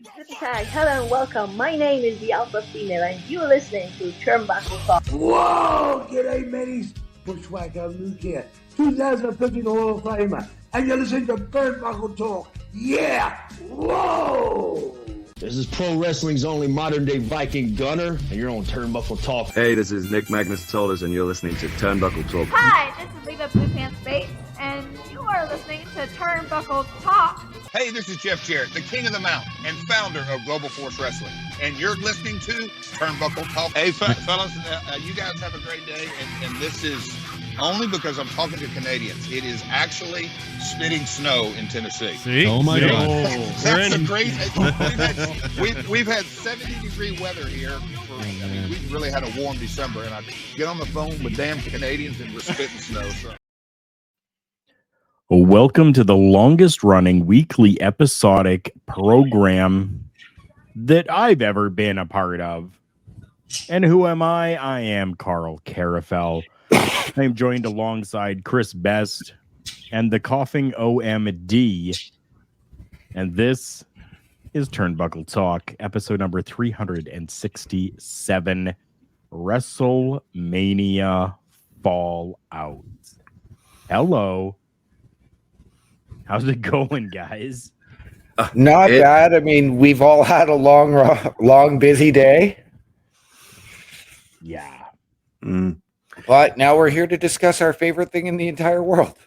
Hi, hello and welcome. My name is the Alpha Female and you're listening to Turnbuckle Talk. Whoa! G'day, mateys. Bushwhacker Luke here, 2015 Hall of Famer, and you're listening to Turnbuckle Talk. Yeah! Whoa! This is pro wrestling's only modern-day Viking Gunner, and you're on Turnbuckle Talk. Hey, this is Nick Magnus Solis, and you're listening to Turnbuckle Talk. Hi, this is Leva Blue Pants Bates, and you are listening to Turnbuckle Talk. Hey, this is Jeff Jarrett, the king of the mountain and founder of Global Force Wrestling, and you're listening to Turnbuckle Talk. Hey, fellas, you guys have a great day, and this is only because I'm talking to Canadians. It is actually spitting snow in Tennessee. See? Oh my God! That's a great. We've had 70-degree weather here. We really had a warm December, and I get on the phone with damn Canadians and we're spitting snow. So. Welcome to the longest running weekly episodic program that I've ever been a part of. And who am I? I am Carl Carafel. I am joined alongside Chris Best and the coughing OMD. And this is Turnbuckle Talk, episode number 367, WrestleMania Fallout. Hello. How's it going, guys? Not bad. I mean, we've all had a long, busy day. Yeah. But now we're here to discuss our favorite thing in the entire world.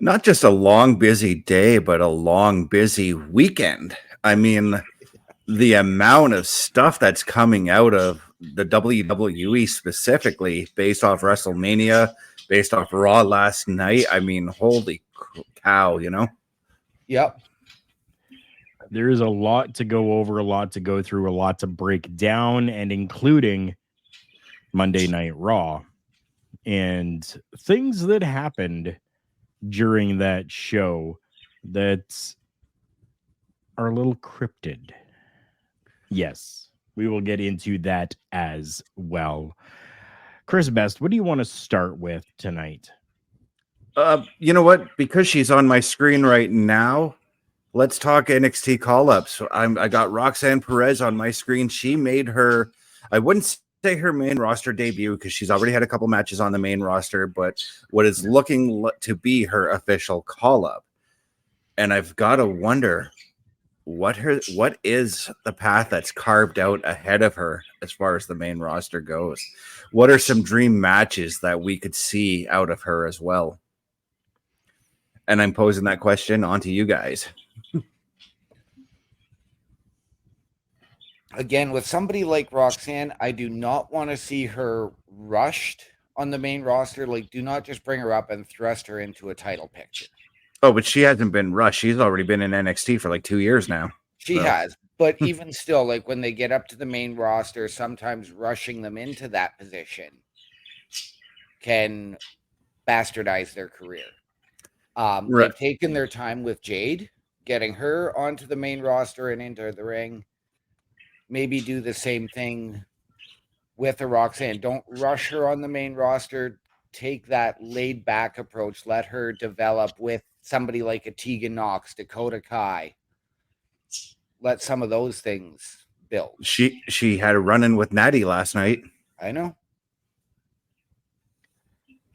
Not just a long, busy day, but a long, busy weekend. I mean, the amount of stuff that's coming out of the WWE specifically based off WrestleMania, based off Raw last night. I mean, holy cow, you know? Yep. There is a lot to go over, a lot to go through, a lot to break down, and including Monday Night Raw and things that happened during that show that are a little cryptid. Yes, we will get into that as well. Chris Best, what do you want to start with tonight? You know what? Because she's on my screen right now, let's talk NXT call-ups. I got Roxanne Perez on my screen. She made her, I wouldn't say her main roster debut because she's already had a couple matches on the main roster, but what is looking to be her official call-up. And I've got to wonder what is the path that's carved out ahead of her as far as the main roster goes. What are some dream matches that we could see out of her as well? And I'm posing that question onto you guys. Again, with somebody like Roxanne, I do not want to see her rushed on the main roster. Like, do not just bring her up and thrust her into a title picture. Oh, but she hasn't been rushed. She's already been in NXT for like 2 years now. She has. But even still, like when they get up to the main roster, sometimes rushing them into that position can bastardize their career. Right. They've taken their time with Jade, getting her onto the main roster and into the ring. Maybe do the same thing with a Roxanne. Don't rush her on the main roster. Take that laid back approach. Let her develop with somebody like a Tegan Knox, Dakota Kai. Let some of those things build. She had a run-in with Natty last night. I know.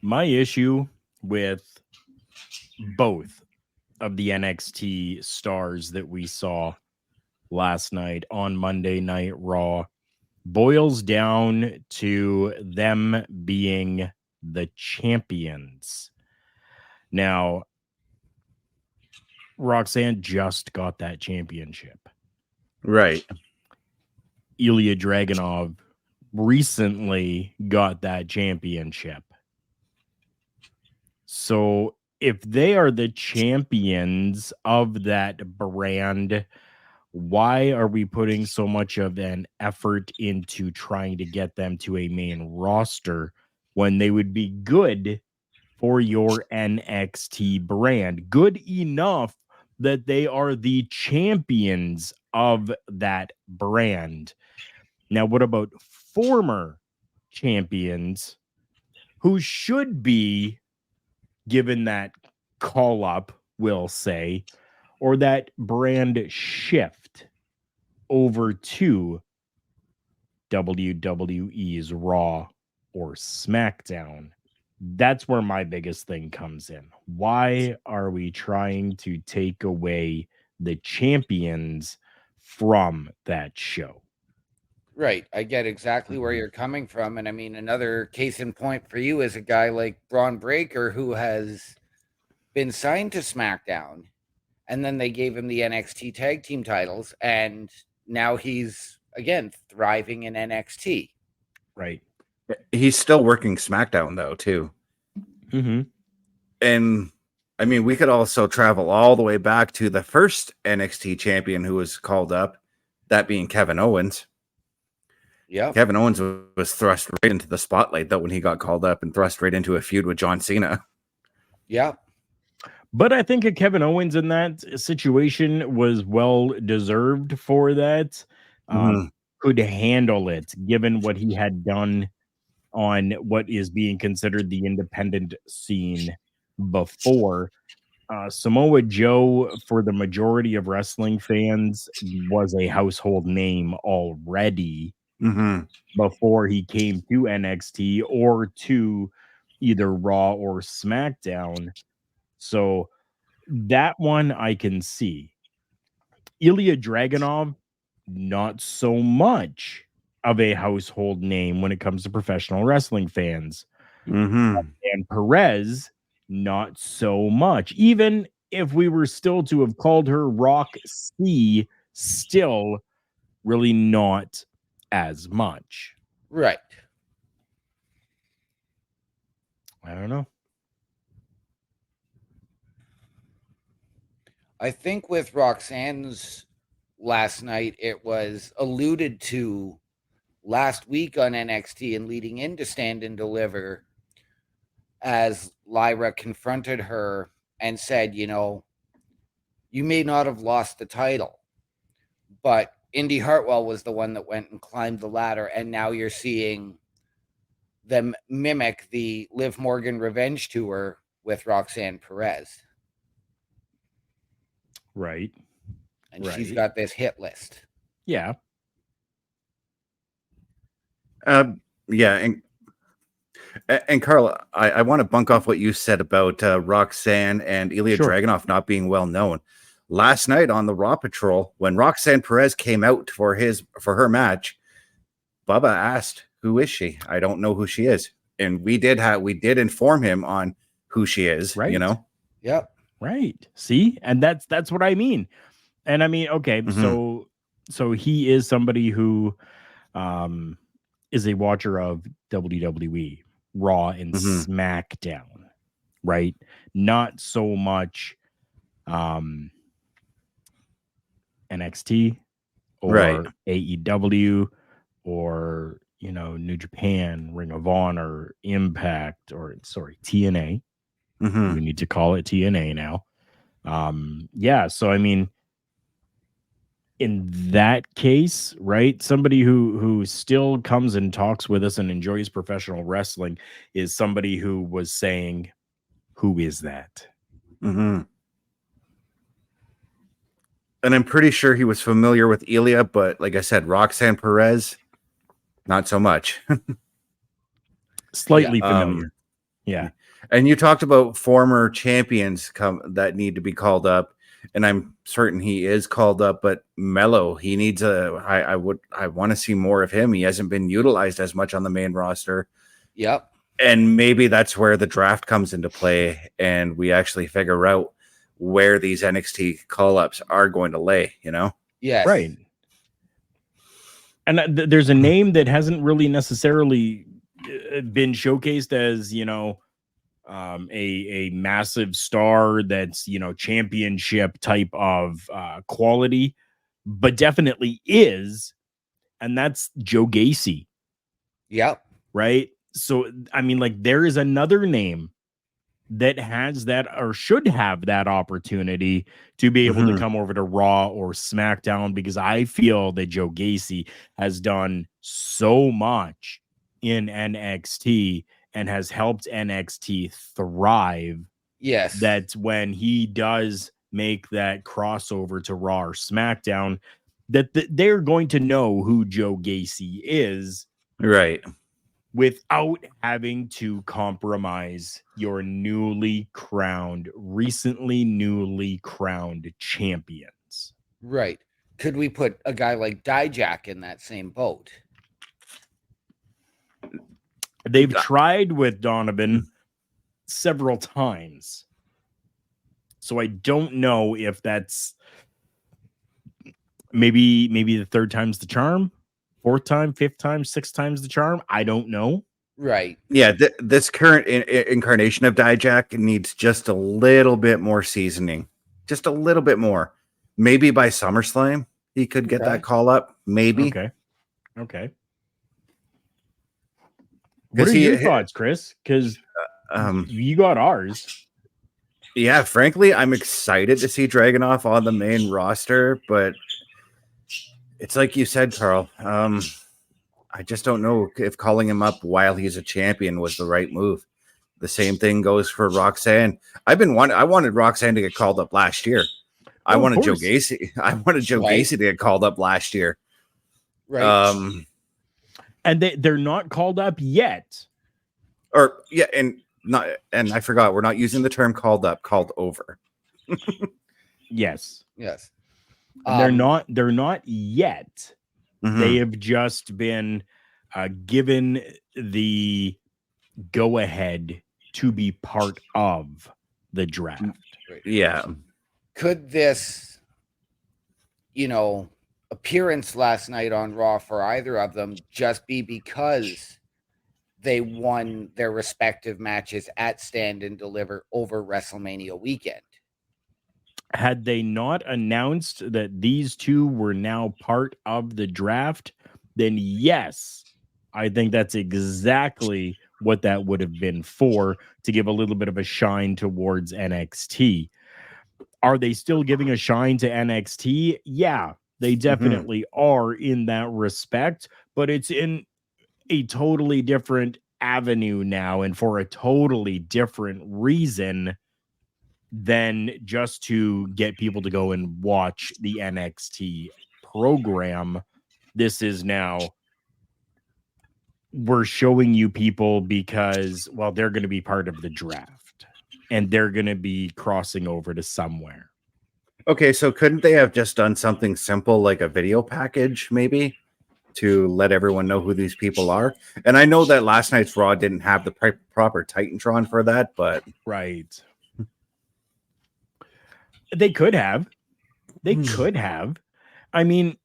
My issue with both of the NXT stars that we saw last night on Monday Night Raw boils down to them being the champions. Now, Roxanne just got that championship. Right. Ilya Dragunov recently got that championship. So if they are the champions of that brand, why are we putting so much of an effort into trying to get them to a main roster when they would be good for your NXT brand? Good enough that they are the champions of that brand. Now, what about former champions who should be given that call up, we'll say, or that brand shift over to WWE's Raw or SmackDown. That's where my biggest thing comes in. Why are we trying to take away the champions from that show? Right. I get exactly where you're coming from. And I mean, another case in point for you is a guy like Braun Breaker, who has been signed to SmackDown, and then they gave him the NXT tag team titles, and now he's again thriving in NXT. Right. He's still working SmackDown though, too. Mm-hmm. And I mean, we could also travel all the way back to the first NXT champion who was called up, that being Kevin Owens. Yeah. Kevin Owens was thrust right into the spotlight though when he got called up, and thrust right into a feud with John Cena. Yeah. But I think Kevin Owens in that situation was well deserved for that. Could handle it given what he had done on what is being considered the independent scene before. Samoa Joe, for the majority of wrestling fans, was a household name already before he came to NXT or to either Raw or SmackDown. So that one I can see. Ilya Dragunov, not so much of a household name when it comes to professional wrestling fans. And Perez, not so much. Even if we were still to have called her Rock C, still really not as much. Right. I don't know. I think with Roxanne's last night, it was alluded to last week on NXT and leading into Stand and Deliver, as Lyra confronted her and said, you know, you may not have lost the title, but Indy Hartwell was the one that went and climbed the ladder, and now you're seeing them mimic the Liv Morgan Revenge Tour with Roxanne Perez. Right. And she's got this hit list. Yeah. Yeah. And Carla, I want to bunk off what you said about Roxanne and Ilya Dragunov not being well known. Last night on the Raw Patrol, when Roxanne Perez came out for her match, Bubba asked, "Who is she?" "I don't know who she is." And we did inform him on who she is. Right. You know. Yep. Right. See, and that's what I mean. And I mean, okay, so he is somebody who is a watcher of WWE, Raw and SmackDown, right? Not so much NXT or AEW or, you know, New Japan, Ring of Honor, Impact, or TNA. We need to call it TNA now. Yeah, so I mean, in that case, right, somebody who still comes and talks with us and enjoys professional wrestling is somebody who was saying, "Who is that?" And I'm pretty sure he was familiar with Ilya, but like I said, Roxanne Perez, not so much. Slightly familiar. Yeah. And you talked about former champions that need to be called up, and I'm certain he is called up. But Mello, he needs I want to see more of him. He hasn't been utilized as much on the main roster. Yep. And maybe that's where the draft comes into play, and we actually figure out where these NXT call-ups are going to lay. You know? Yes. Right. And there's a name that hasn't really necessarily been showcased as, you know, a massive star that's, you know, championship type of quality, but definitely is, and that's Joe Gacy. Yep. Right. So I mean, like, there is another name that has that or should have that opportunity to be able to come over to Raw or SmackDown, because I feel that Joe Gacy has done so much in NXT and has helped NXT thrive. Yes. That when he does make that crossover to Raw or SmackDown, that they're going to know who Joe Gacy is, Right. without having to compromise your recently newly crowned champions. Right. Could we put a guy like Dijak in that same boat? They've tried with Donovan several times. So I don't know if that's maybe the third time's the charm, fourth time, fifth time, sixth time's the charm. I don't know. Right. Yeah, this current incarnation of Dijak needs just a little bit more seasoning. Just a little bit more. Maybe by SummerSlam, he could get that call up. Maybe. Okay. What are your thoughts, Chris? Because you got ours. Yeah, frankly, I'm excited to see Dragunov on the main roster, but it's like you said, Carl. I just don't know if calling him up while he's a champion was the right move. The same thing goes for Roxanne. I wanted Roxanne to get called up last year. I wanted Joe Gacy. I wanted Joe Gacy to get called up last year. Right. And they're not called up yet. And I forgot, we're not using the term called up, called over. Yes. They're not yet. Mm-hmm. They have just been given the go ahead to be part of the draft. Yeah. Could this, appearance last night on Raw for either of them just be because they won their respective matches at Stand and Deliver over WrestleMania weekend? Had they not announced that these two were now part of the draft, then yes, I think that's exactly what that would have been for, to give a little bit of a shine towards NXT. Are they still giving a shine to NXT? Yeah, they definitely are in that respect, but it's in a totally different avenue now and for a totally different reason than just to get people to go and watch the NXT program. This is now, we're showing you people because, well, they're going to be part of the draft and they're going to be crossing over to somewhere. Okay, so couldn't they have just done something simple like a video package, maybe, to let everyone know who these people are? And I know that last night's Raw didn't have the proper Titantron for that, but... Right. They could have. I mean,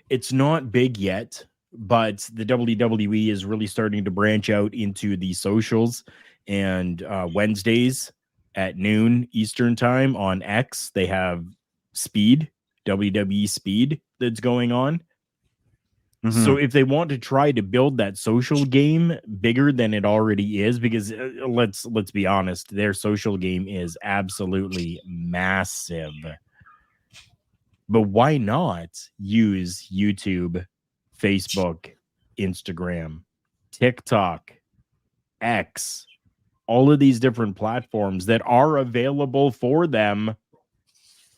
it's not big yet, but the WWE is really starting to branch out into the socials, and Wednesdays at noon Eastern time on X, they have WWE Speed that's going on. So if they want to try to build that social game bigger than it already is, because let's be honest, their social game is absolutely massive. But why not use YouTube, Facebook, Instagram, TikTok, X, all of these different platforms that are available for them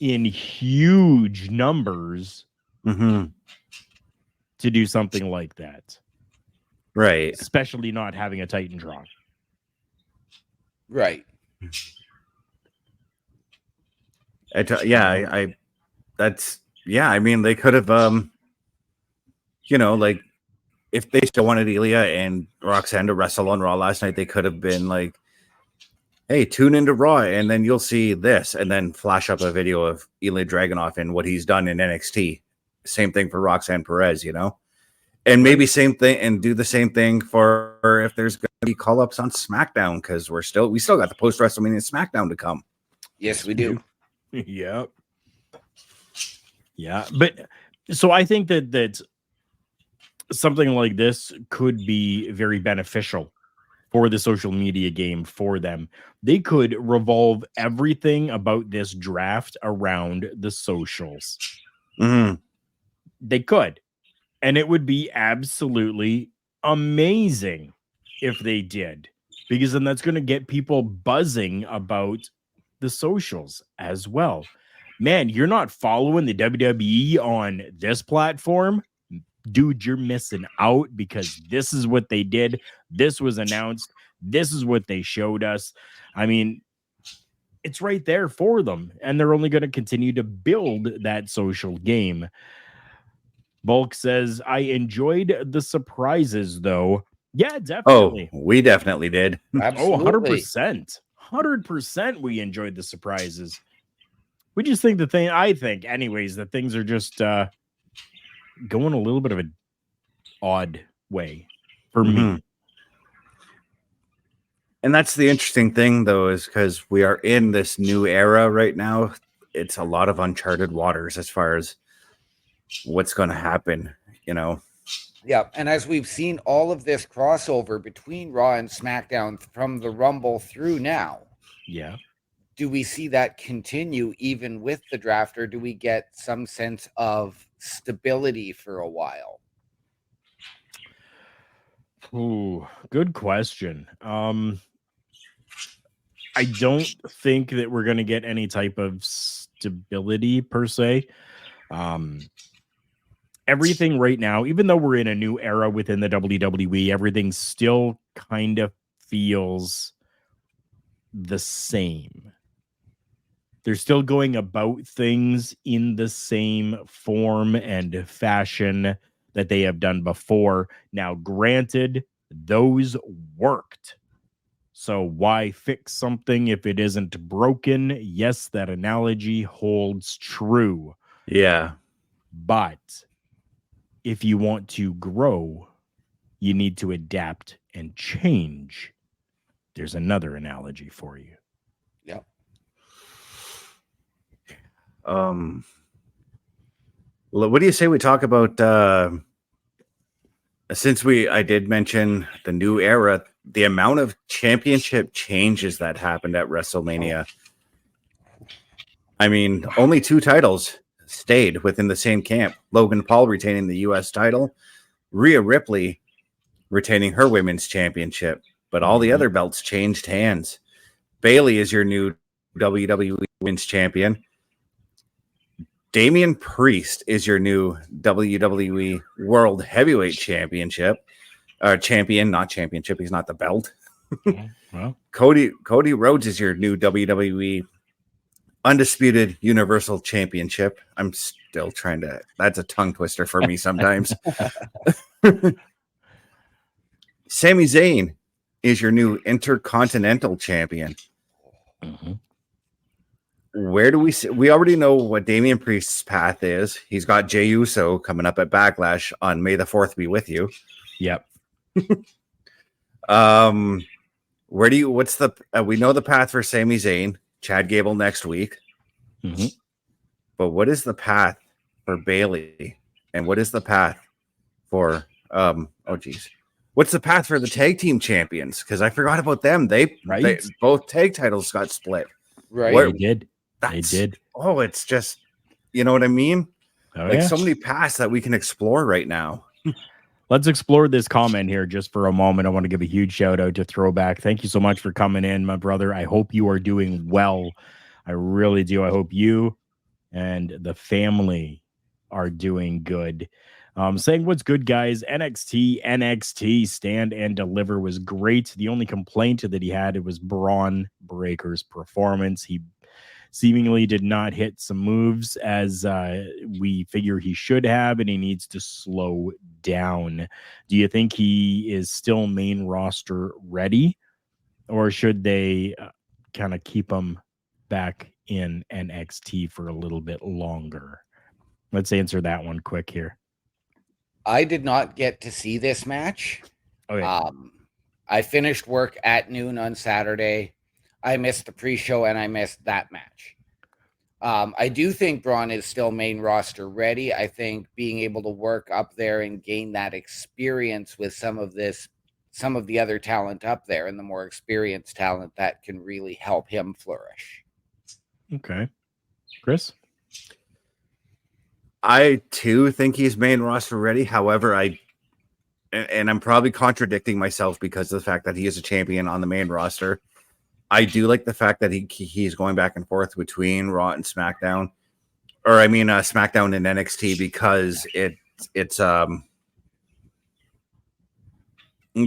in huge numbers to do something like that. Right. Especially not having a Titantron. Right. I mean, they could have, like, if they still wanted Ilya and Roxanne to wrestle on Raw last night, they could have been like, hey, tune into Raw and then you'll see this, and then flash up a video of Ilya Dragunov and what he's done in NXT. Same thing for Roxanne Perez, and maybe same thing, and do the same thing for if there's going to be call-ups on SmackDown, because we still got the post-WrestleMania SmackDown to come. Yes, we do. Yep. Yeah, but so I think that something like this could be very beneficial for the social media game for them. They could revolve everything about this draft around the socials. They could. And it would be absolutely amazing if they did. because then that's going to get people buzzing about the socials as well. Man, you're not following the WWE on this platform? Dude, you're missing out, because this is what they did. This was announced. This is what they showed us. I mean, it's right there for them, and they're only going to continue to build that social game. Bulk says, I enjoyed the surprises, though. Yeah, definitely. Oh, we definitely did. Absolutely. 100%. 100% we enjoyed the surprises. We just think I think, anyways, that things are just going a little bit of an odd way for me. And that's the interesting thing, though, is because we are in this new era right now. It's a lot of uncharted waters as far as what's going to happen, you know. Yeah, and as we've seen all of this crossover between Raw and SmackDown from the Rumble through now, yeah, do we see that continue even with the draft, or do we get some sense of stability for a while? Ooh, good question. I don't think that we're going to get any type of stability per se. Everything right now, even though we're in a new era within the WWE, everything still kind of feels the same. They're still going about things in the same form and fashion that they have done before. Now, granted, those worked. So why fix something if it isn't broken? Yes, that analogy holds true. Yeah. But if you want to grow, you need to adapt and change. There's another analogy for you. Yep. What do you say we talk about, since I did mention the new era, the amount of championship changes that happened at WrestleMania. I mean, only 2 titles stayed within the same camp. Logan Paul retaining the U.S. title, Rhea Ripley retaining her women's championship, but all the other belts changed hands. Bayley is your new WWE Women's Champion. Damian Priest is your new WWE World Heavyweight Championship. Champion, not championship. He's not the belt. Well, Cody Rhodes is your new WWE Undisputed Universal Championship. I'm still trying to... That's a tongue twister for me sometimes. Sami Zayn is your new Intercontinental Champion. Where do we see? We already know what Damian Priest's path is. He's got Jey Uso coming up at Backlash on May the 4th be with you. Yep. Where do you... What's the... we know the path for Sami Zayn. Chad Gable next week. But what is the path for Bayley? And what is the path for... What's the path for the tag team champions? Because I forgot about them. They both tag titles got split. Right. They did. They did. Oh, it's just... You know what I mean? Oh, yeah. So many paths that we can explore right now. Let's explore this comment here just for a moment. I want to give a huge shout out to Throwback. Thank you so much for coming in, my brother. I hope you are doing well. I really do. I hope you and the family are doing good. Saying what's good, guys. NXT Stand and Deliver was great. The only complaint that he had, it was Braun Breaker's performance. He seemingly did not hit some moves as we figure he should have, and he needs to slow down. Do you think he is still main roster ready, or should they kind of keep him back in NXT for a little bit longer? Let's answer that one quick here. I did not get to see this match. Okay. I finished work at noon on Saturday. I missed the pre-show and I missed that match. I do think Braun is still main roster ready. I think being able to work up there and gain that experience with some of the other talent up there and the more experienced talent, that can really help him flourish. Okay. Chris? I too think he's main roster ready. However, and I'm probably contradicting myself because of the fact that he is a champion on the main roster. I do like the fact that he's going back and forth between Raw and SmackDown, or I mean SmackDown and NXT, because it's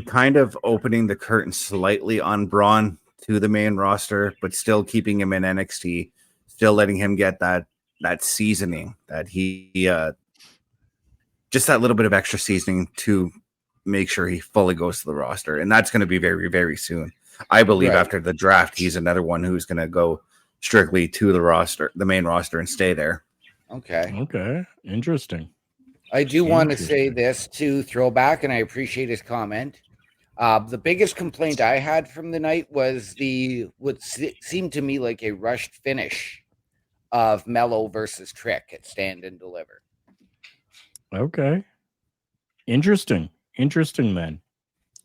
kind of opening the curtain slightly on Braun to the main roster, but still keeping him in NXT, still letting him get that seasoning that he just that little bit of extra seasoning to make sure he fully goes to the roster. And that's going to be very, very soon. I believe after the draft, he's another one who's going to go strictly to the roster, the main roster, and stay there. Okay. Interesting. I do want to say this to Throwback, and I appreciate his comment. The biggest complaint I had from the night was what seemed to me like a rushed finish of Mello versus Trick at Stand and Deliver. Okay. Interesting then.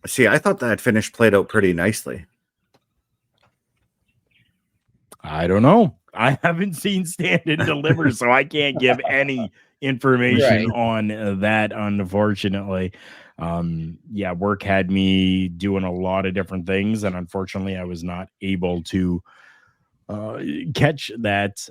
See, I thought that finish played out pretty nicely. I don't know. I haven't seen Stand and Deliver, so I can't give any information on that, unfortunately. Work had me doing a lot of different things, and unfortunately I was not able to catch that.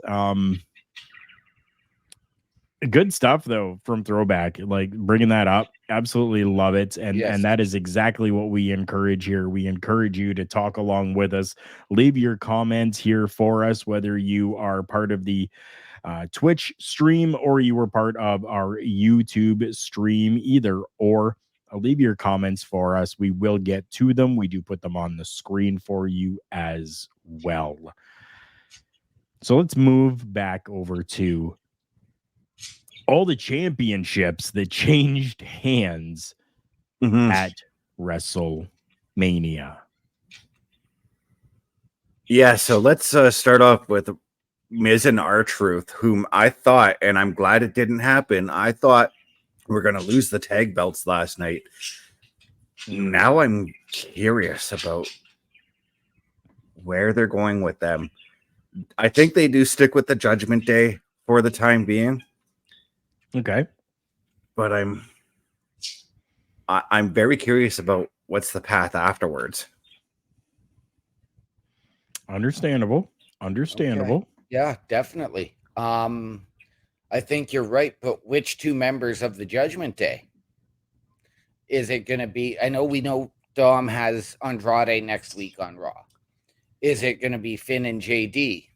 Good stuff though from Throwback, like bringing that up. Absolutely love it. And that is exactly what we encourage here. We encourage you to talk along with us. Leave your comments here for us, whether you are part of the Twitch stream or you were part of our YouTube stream, either or. Leave your comments for us. We will get to them. We do put them on the screen for you as well. So let's move back over to all the championships that changed hands at WrestleMania. Yeah, so let's start off with Miz and R-Truth, whom I thought, and I'm glad it didn't happen, I thought we're going to lose the tag belts last night. Now I'm curious about where they're going with them. I think they do stick with the Judgment Day for the time being. Okay. But I'm very curious about what's the path afterwards. Understandable. Okay. Yeah, definitely. I think you're right, but which two members of the Judgment Day? Is it going to be? I know we know Dom has Andrade next week on Raw. Is it going to be Finn and JD,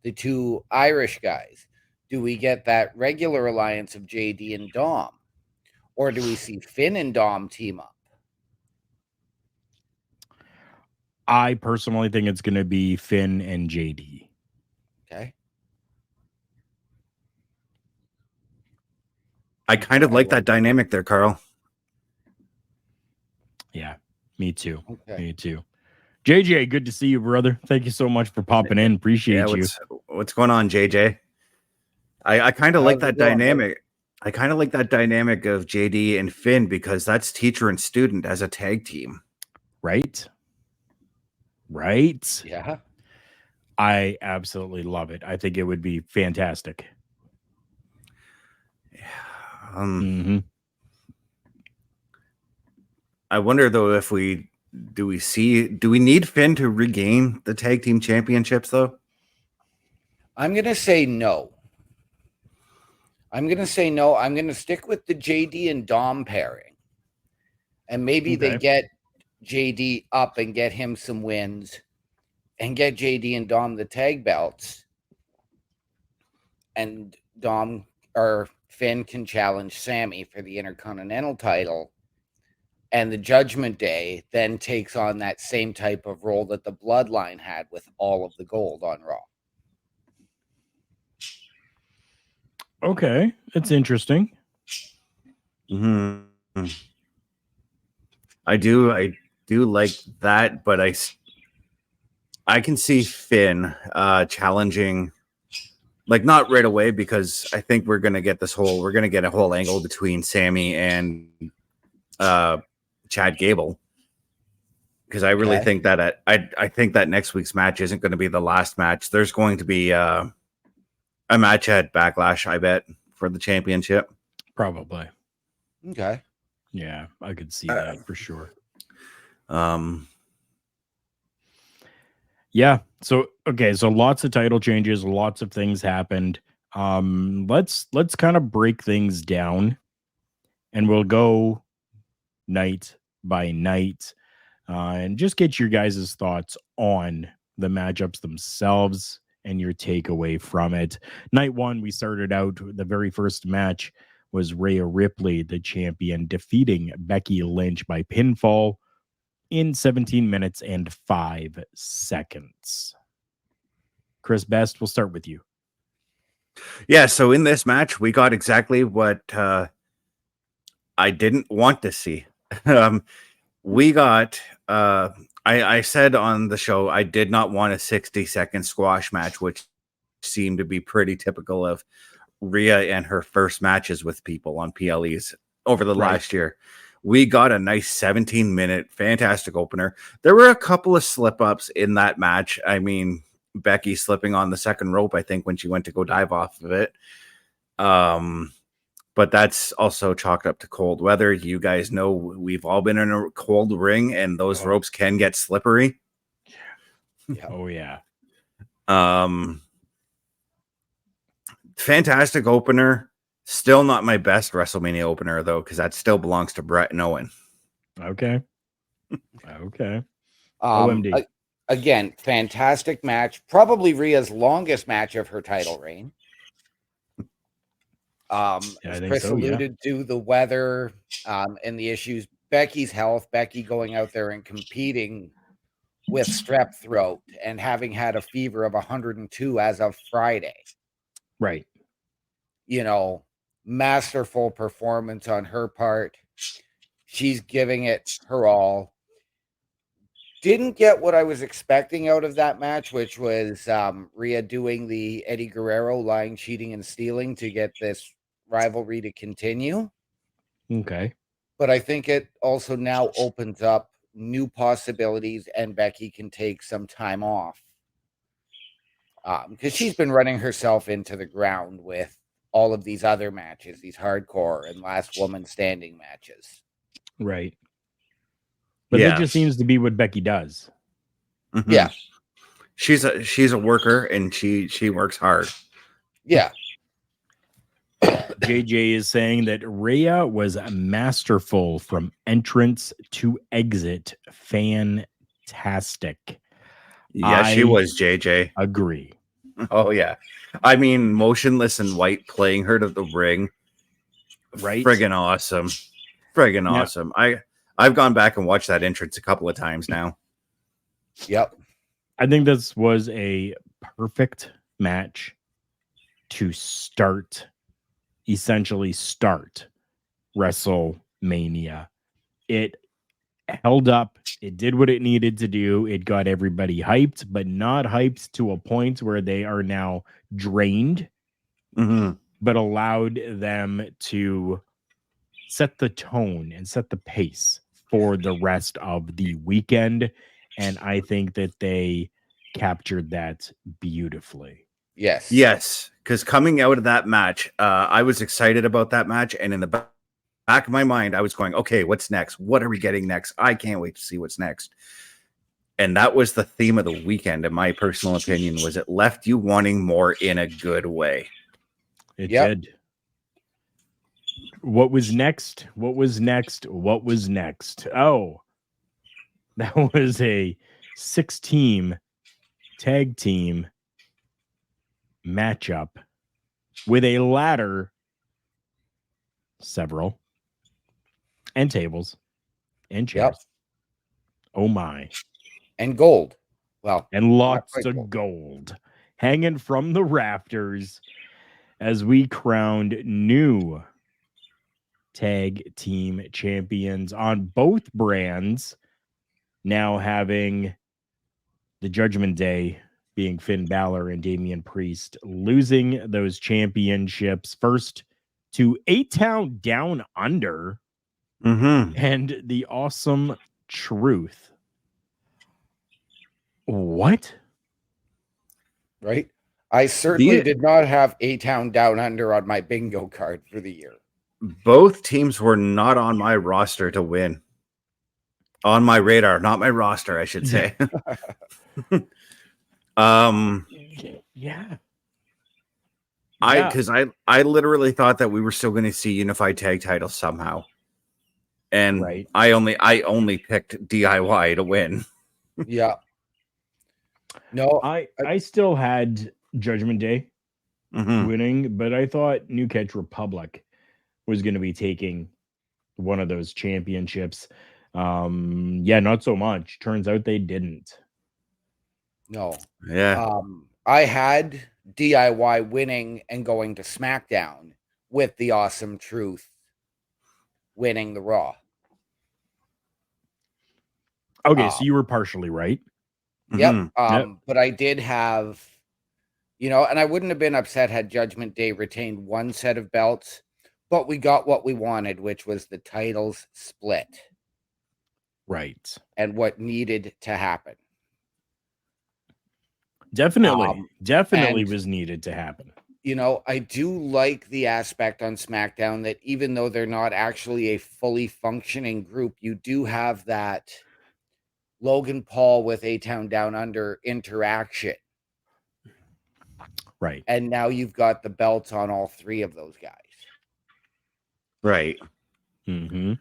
the two Irish guys? Do we get that regular alliance of JD and Dom? Or do we see Finn and Dom team up? I personally think it's going to be Finn and JD. Okay. I kind of like that dynamic there, Carl. Yeah, me too. Okay. Me too. JJ, good to see you, brother. Thank you so much for popping in. Appreciate you. What's going on, JJ? I kind of like that dynamic. I kind of like that dynamic of JD and Finn because that's teacher and student as a tag team. Right? Yeah. I absolutely love it. I think it would be fantastic. I wonder though if do we need Finn to regain the tag team championships though? I'm going to say no. I'm going to stick with the JD and Dom pairing. And maybe they get JD up and get him some wins and get JD and Dom the tag belts. And Dom or Finn can challenge Sammy for the Intercontinental title. And the Judgment Day then takes on that same type of role that the Bloodline had with all of the gold on Raw. Okay, it's interesting. I do like that, but I can see Finn challenging, like not right away, because I think we're gonna get a whole angle between Sammy and Chad Gable. Because I really think that I think that next week's match isn't going to be the last match. There's going to be a match at Backlash, I bet, for the championship. Probably. Okay. Yeah, I could see that for sure. Yeah. So okay, so lots of title changes, lots of things happened. Let's kind of break things down, and we'll go night by night, and just get your guys' thoughts on the matchups themselves and your takeaway from it. Night one, we started out, the very first match was Rhea Ripley, the champion, defeating Becky Lynch by pinfall in 17 minutes and 5 seconds. Chris Best, we'll start with you. Yeah, so in this match, we got exactly what I didn't want to see. We got, I said on the show, I did not want a 60-second squash match, which seemed to be pretty typical of Rhea and her first matches with people on PLEs over the last year. We got a nice 17-minute fantastic opener. There were a couple of slip-ups in that match. I mean, Becky slipping on the second rope, I think, when she went to go dive off of it. But that's also chalked up to cold weather. You guys know we've all been in a cold ring, and those ropes can get slippery. Yeah. Oh, yeah. Fantastic opener. Still not my best WrestleMania opener, though, because that still belongs to Brett and Owen. Okay. Okay. OMD. Again, fantastic match. Probably Rhea's longest match of her title reign. As Chris alluded to, the weather and the issues. Becky's health. Becky going out there and competing with strep throat and having had a fever of 102 as of Friday. Right. You know, masterful performance on her part. She's giving it her all. Didn't get what I was expecting out of that match, which was Rhea doing the Eddie Guerrero lying, cheating, and stealing to get this rivalry to continue. Okay. But I think it also now opens up new possibilities, and Becky can take some time off. Because she's been running herself into the ground with all of these other matches, these hardcore and last woman standing matches. Right. But that just seems to be what Becky does. Mm-hmm. Yeah. She's a worker, and she works hard. Yeah. JJ is saying that Rhea was masterful from entrance to exit. Fantastic. Yeah, she was, JJ. Agree. Oh, yeah. I mean, motionless and white playing her to the ring. Right. Friggin' awesome. Friggin' awesome. I've gone back and watched that entrance a couple of times now. Yep. I think this was a perfect match to essentially start WrestleMania. It held up. It did what it needed to do. It got everybody hyped, but not hyped to a point where they are now drained, but allowed them to set the tone and set the pace for the rest of the weekend. And I think that they captured that beautifully. Yes. Yes. Because coming out of that match, I was excited about that match. And in the back of my mind, I was going, okay, what's next? What are we getting next? I can't wait to see what's next. And that was the theme of the weekend, in my personal opinion, was it left you wanting more in a good way. It did. What was next? What was next? What was next? Oh, that was a 6-team tag team matchup with a ladder, several, and tables and chairs. Yep. Oh my. And gold. Well, and lots of gold hanging from the rafters as we crowned new tag team champions on both brands, now having the Judgment Day being Finn Balor and Damian Priest losing those championships first to A-Town Down Under and the Awesome Truth. What? Right? I certainly did not have A-Town Down Under on my bingo card for the year. both teams were not on my roster to win. On my radar, not my roster, I should say. Yeah. Because I literally thought that we were still going to see unified tag titles somehow, and Right. I only picked DIY to win. Yeah. No, I still had Judgment Day Mhm. winning, but I thought New Catch Republic was going to be taking one of those championships. Yeah, not so much. Turns out they didn't. no. Yeah. I had DIY winning and going to SmackDown with the Awesome Truth winning the Raw. Okay, so you were partially right. Yep. Mhm. Yep. But I did have, and I wouldn't have been upset had Judgment Day retained one set of belts, but we got what we wanted, which was the titles split Right. and what needed to happen. Definitely and- was needed to happen. I do like the aspect on SmackDown that even though they're not actually a fully functioning group, you do have that Logan Paul with A-Town Down Under interaction. Right. And now you've got the belts on all three of those guys. Right. Mm-hmm.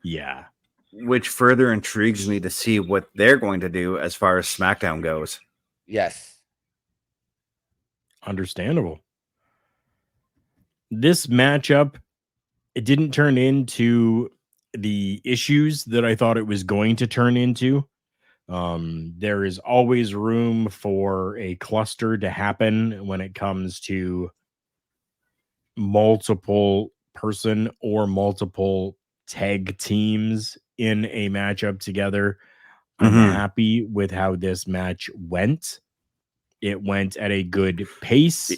Yeah. Which further intrigues me to see what they're going to do as far as SmackDown goes. Yes. Understandable. This matchup, it didn't turn into the issues that I thought it was going to turn into. There is always room for a cluster to happen when it comes to multiple person or multiple tag teams in a matchup together. I'm Mhm. happy with how this match went. It went at a good pace.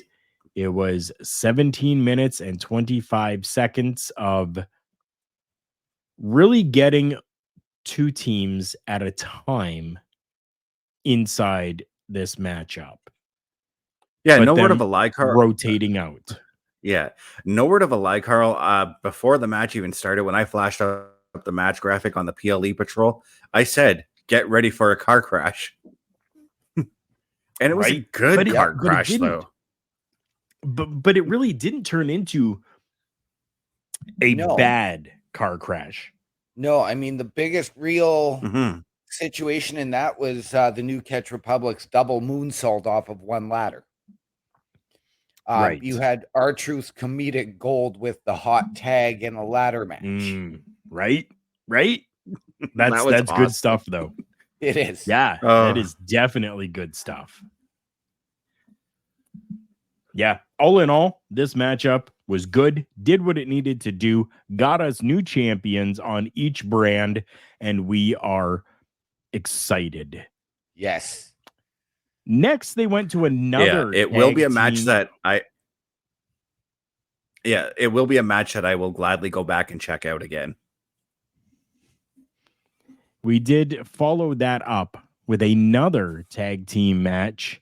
It was 17 minutes and 25 seconds of really getting two teams at a time inside this matchup. Yeah, But no word them of a lie, Carl. rotating out. Yeah, no word of a lie, Carl. Before the match even started, when I flashed up the match graphic on the PLE Patrol, I said, "Get ready for a car crash," and it was a Right? good car But it crash, didn't. though. But it really didn't turn into a No. bad car crash. No, I mean, the biggest real Mhm. situation in that was the New Catch Republic's double moonsault off of one ladder. Right. You had R-Truth's comedic gold with the hot tag and a ladder match. Right? That was That's awesome. good stuff, though. It is. Yeah, that is definitely good stuff. Yeah, all in all, this matchup was good, did what it needed to do, got us new champions on each brand, and we are excited. Yes. Next, they went to another. Yeah, it will be a tag match team. that it will be a match that I will gladly go back and check out again. We did follow that up with another tag team match.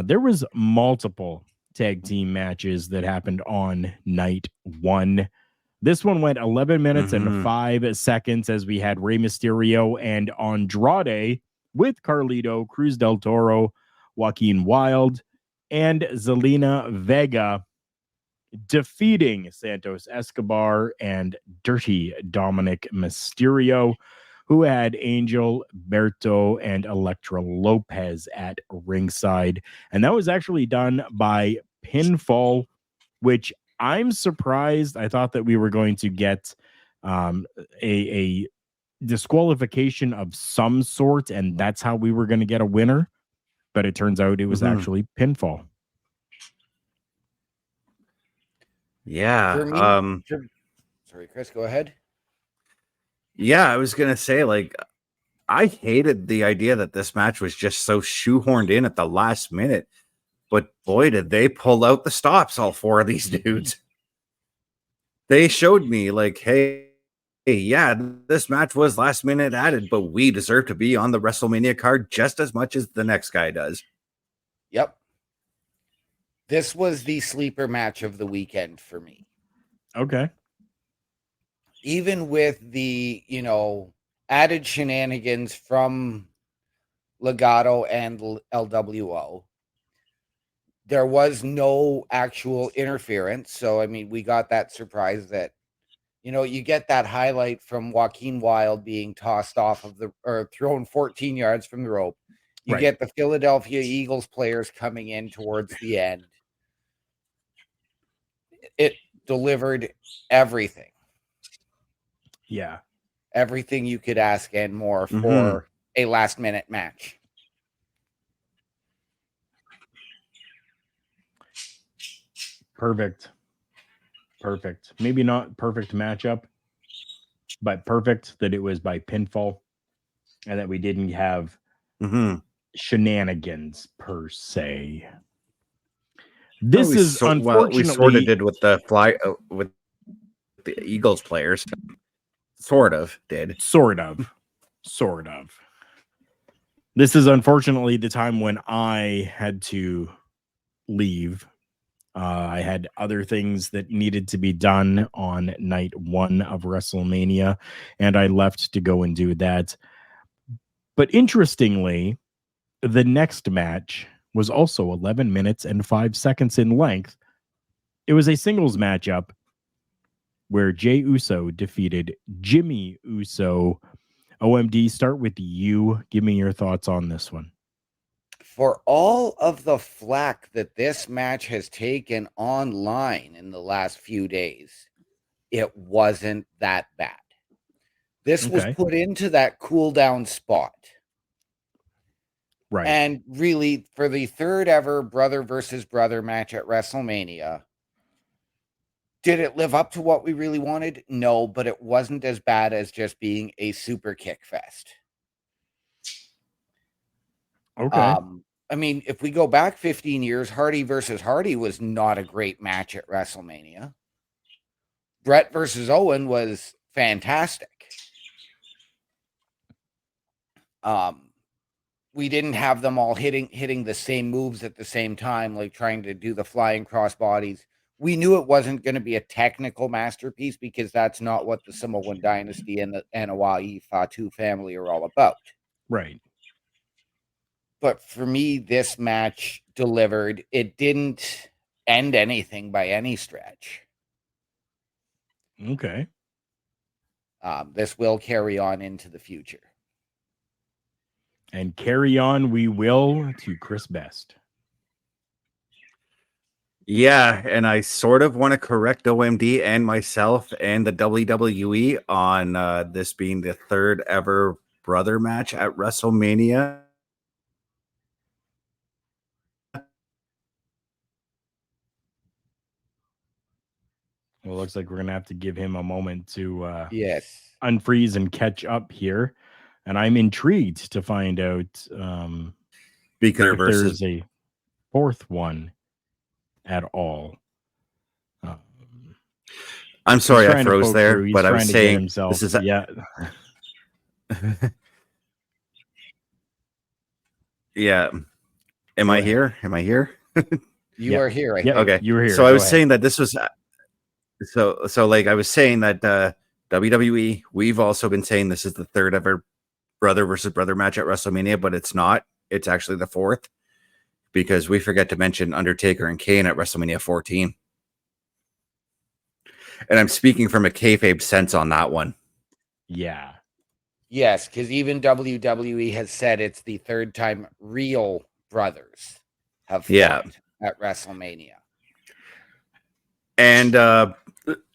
There was multiple tag team matches that happened on night one. This one went 11 minutes and 5 seconds as we had Rey Mysterio and Andrade with Carlito, Cruz del Toro, Joaquin Wilde, and Zelina Vega defeating Santos Escobar and Dirty Dominic Mysterio, who had Angel, Berto, and Elektra Lopez at ringside. And that was actually done by pinfall, which I'm surprised. I thought that we were going to get a disqualification of some sort, and that's how we were going to get a winner. But it turns out it was actually pinfall. Yeah. For me, sorry, Chris, go ahead. Yeah, I was gonna say, like, I hated the idea that this match was just so shoehorned in at the last minute. But boy, did they pull out the stops, all four of these dudes. They showed me, like, hey, yeah, this match was last minute added, but we deserve to be on the WrestleMania card just as much as the next guy does. Yep. This was the sleeper match of the weekend for me. Okay. Even with the, added shenanigans from Legato and LWO, there was no actual interference. So, I mean, we got that surprise that, you get that highlight from Joaquin Wilde being tossed off of or thrown 14 yards from the rope. You get the Philadelphia Eagles players coming in towards the end. It delivered everything. Yeah. Everything you could ask and more for a last-minute match. Perfect. Maybe not perfect matchup, but perfect that it was by pinfall and that we didn't have shenanigans per se. This is unfortunately we sort of did with the with the Eagles players. Sort of did. Sort of. This is unfortunately the time when I had to leave. I had other things that needed to be done on night 1 of WrestleMania, and I left to go and do that. But interestingly, the next match was also 11 minutes and 5 seconds in length. It was a singles matchup where Jey Uso defeated Jimmy Uso. OMD, start with you. Give me your thoughts on this one. For all of the flack that this match has taken online in the last few days, it wasn't that bad. This was put into that cool down spot. Right. And really, for the third ever brother versus brother match at WrestleMania, did it live up to what we really wanted? No, but it wasn't as bad as just being a super kick fest. Okay. I mean, if we go back 15 years, Hardy versus Hardy was not a great match at WrestleMania. Brett versus Owen was fantastic. We didn't have them all hitting the same moves at the same time, like trying to do the flying crossbodies. We knew it wasn't going to be a technical masterpiece because that's not what the Samoan dynasty and the Anoa'i Fatu family are all about. Right. But for me, this match delivered. It didn't end anything by any stretch. Okay. This will carry on into the future. And carry on we will to Chris Best. Yeah, and I sort of want to correct OMD and myself and the WWE on this being the third ever brother match at WrestleMania. Well, it looks like we're going to have to give him a moment to unfreeze and catch up here. And I'm intrigued to find out because if there's a fourth one at all. I'm sorry I froze there, but I was saying this is yeah. Yeah. Am I here? You are here. Okay. You were here. So I was saying that this was so like I was saying that WWE, we've also been saying this is the third ever brother versus brother match at WrestleMania, but it's not. It's actually the fourth because we forget to mention Undertaker and Kane at WrestleMania 14. And I'm speaking from a kayfabe sense on that one. Yeah. Yes, because even WWE has said it's the third time real brothers have fought at WrestleMania. And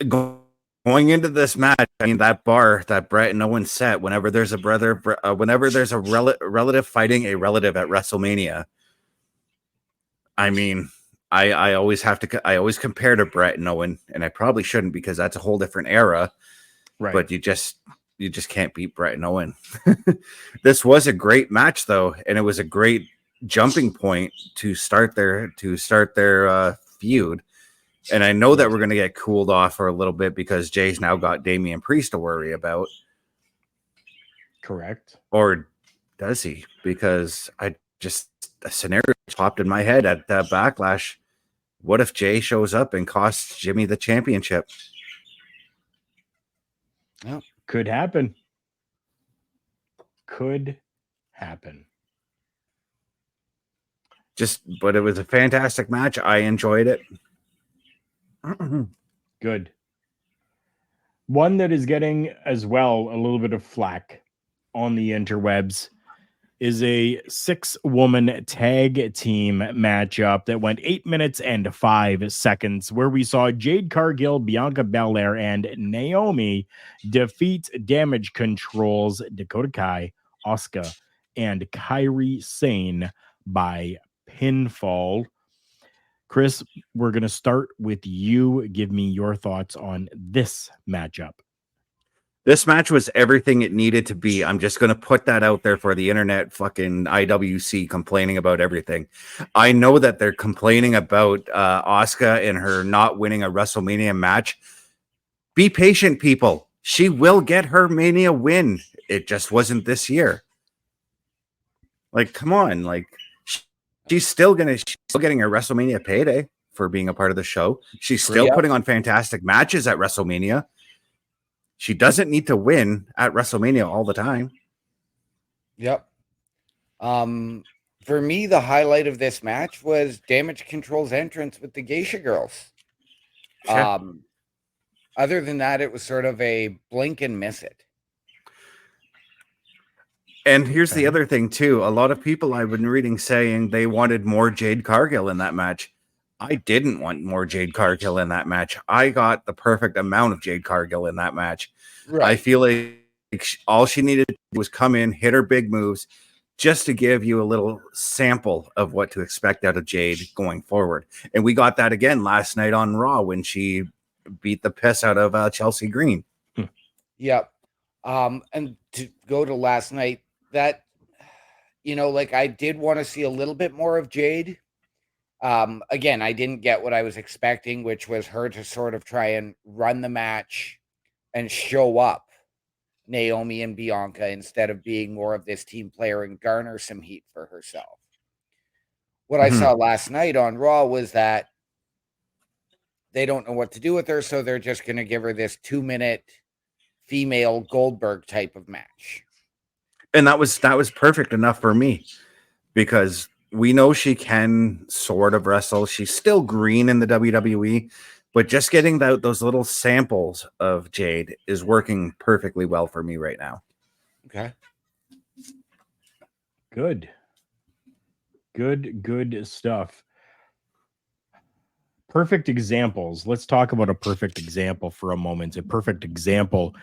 going into this match, I mean, that bar that Brett and Owen set, whenever there's a brother, whenever there's a relative fighting a relative at WrestleMania, I mean, I always compare to Brett and Owen, and I probably shouldn't because that's a whole different era. Right. But you just can't beat Brett and Owen. This was a great match though, and it was a great jumping point to start their feud. And I know that we're going to get cooled off for a little bit because Jay's now got Damian Priest to worry about. Correct. Or does he? Because a scenario popped in my head at Backlash. what if Jay shows up and costs Jimmy the championship? Yeah. Could happen. Could happen. But it was a fantastic match. I enjoyed it. Good. One that is getting as well a little bit of flack on the interwebs is a 6-woman tag team matchup that went 8 minutes and 5 seconds, where we saw Jade Cargill, Bianca Belair, and Naomi defeat Damage Control's Dakota Kai, Asuka, and Kairi Sane by pinfall. Chris, we're going to start with you. Give me your thoughts on this matchup. This match was everything it needed to be. I'm just going to put that out there for the internet fucking IWC complaining about everything. I know that they're complaining about Asuka and her not winning a WrestleMania match. Be patient, people. She will get her Mania win. It just wasn't this year. Like, come on. Like, she's still getting her WrestleMania payday for being a part of the show. She's still putting on fantastic matches at WrestleMania. She doesn't need to win at WrestleMania all the time. Yep. For me, the highlight of this match was Damage Control's entrance with the Geisha girls. Sure. Other than that, it was sort of a blink and miss it. And here's the other thing, too. A lot of people I've been reading saying they wanted more Jade Cargill in that match. I didn't want more Jade Cargill in that match. I got the perfect amount of Jade Cargill in that match. Right. I feel like all she needed to do was come in, hit her big moves, just to give you a little sample of what to expect out of Jade going forward. And we got that again last night on Raw when she beat the piss out of Chelsea Green. Yep. And to go to last night, that, like I did want to see a little bit more of Jade. Again, I didn't get what I was expecting, which was her to sort of try and run the match and show up Naomi and Bianca instead of being more of this team player and garner some heat for herself. What I saw last night on Raw was that they don't know what to do with her, so they're just going to give her this 2-minute female Goldberg type of match. And that was perfect enough for me, because we know she can sort of wrestle. She's still green in the WWE, but just getting those little samples of Jade is working perfectly well for me right now. Okay. Good stuff. Perfect examples. Let's talk about a perfect example for a moment. A perfect example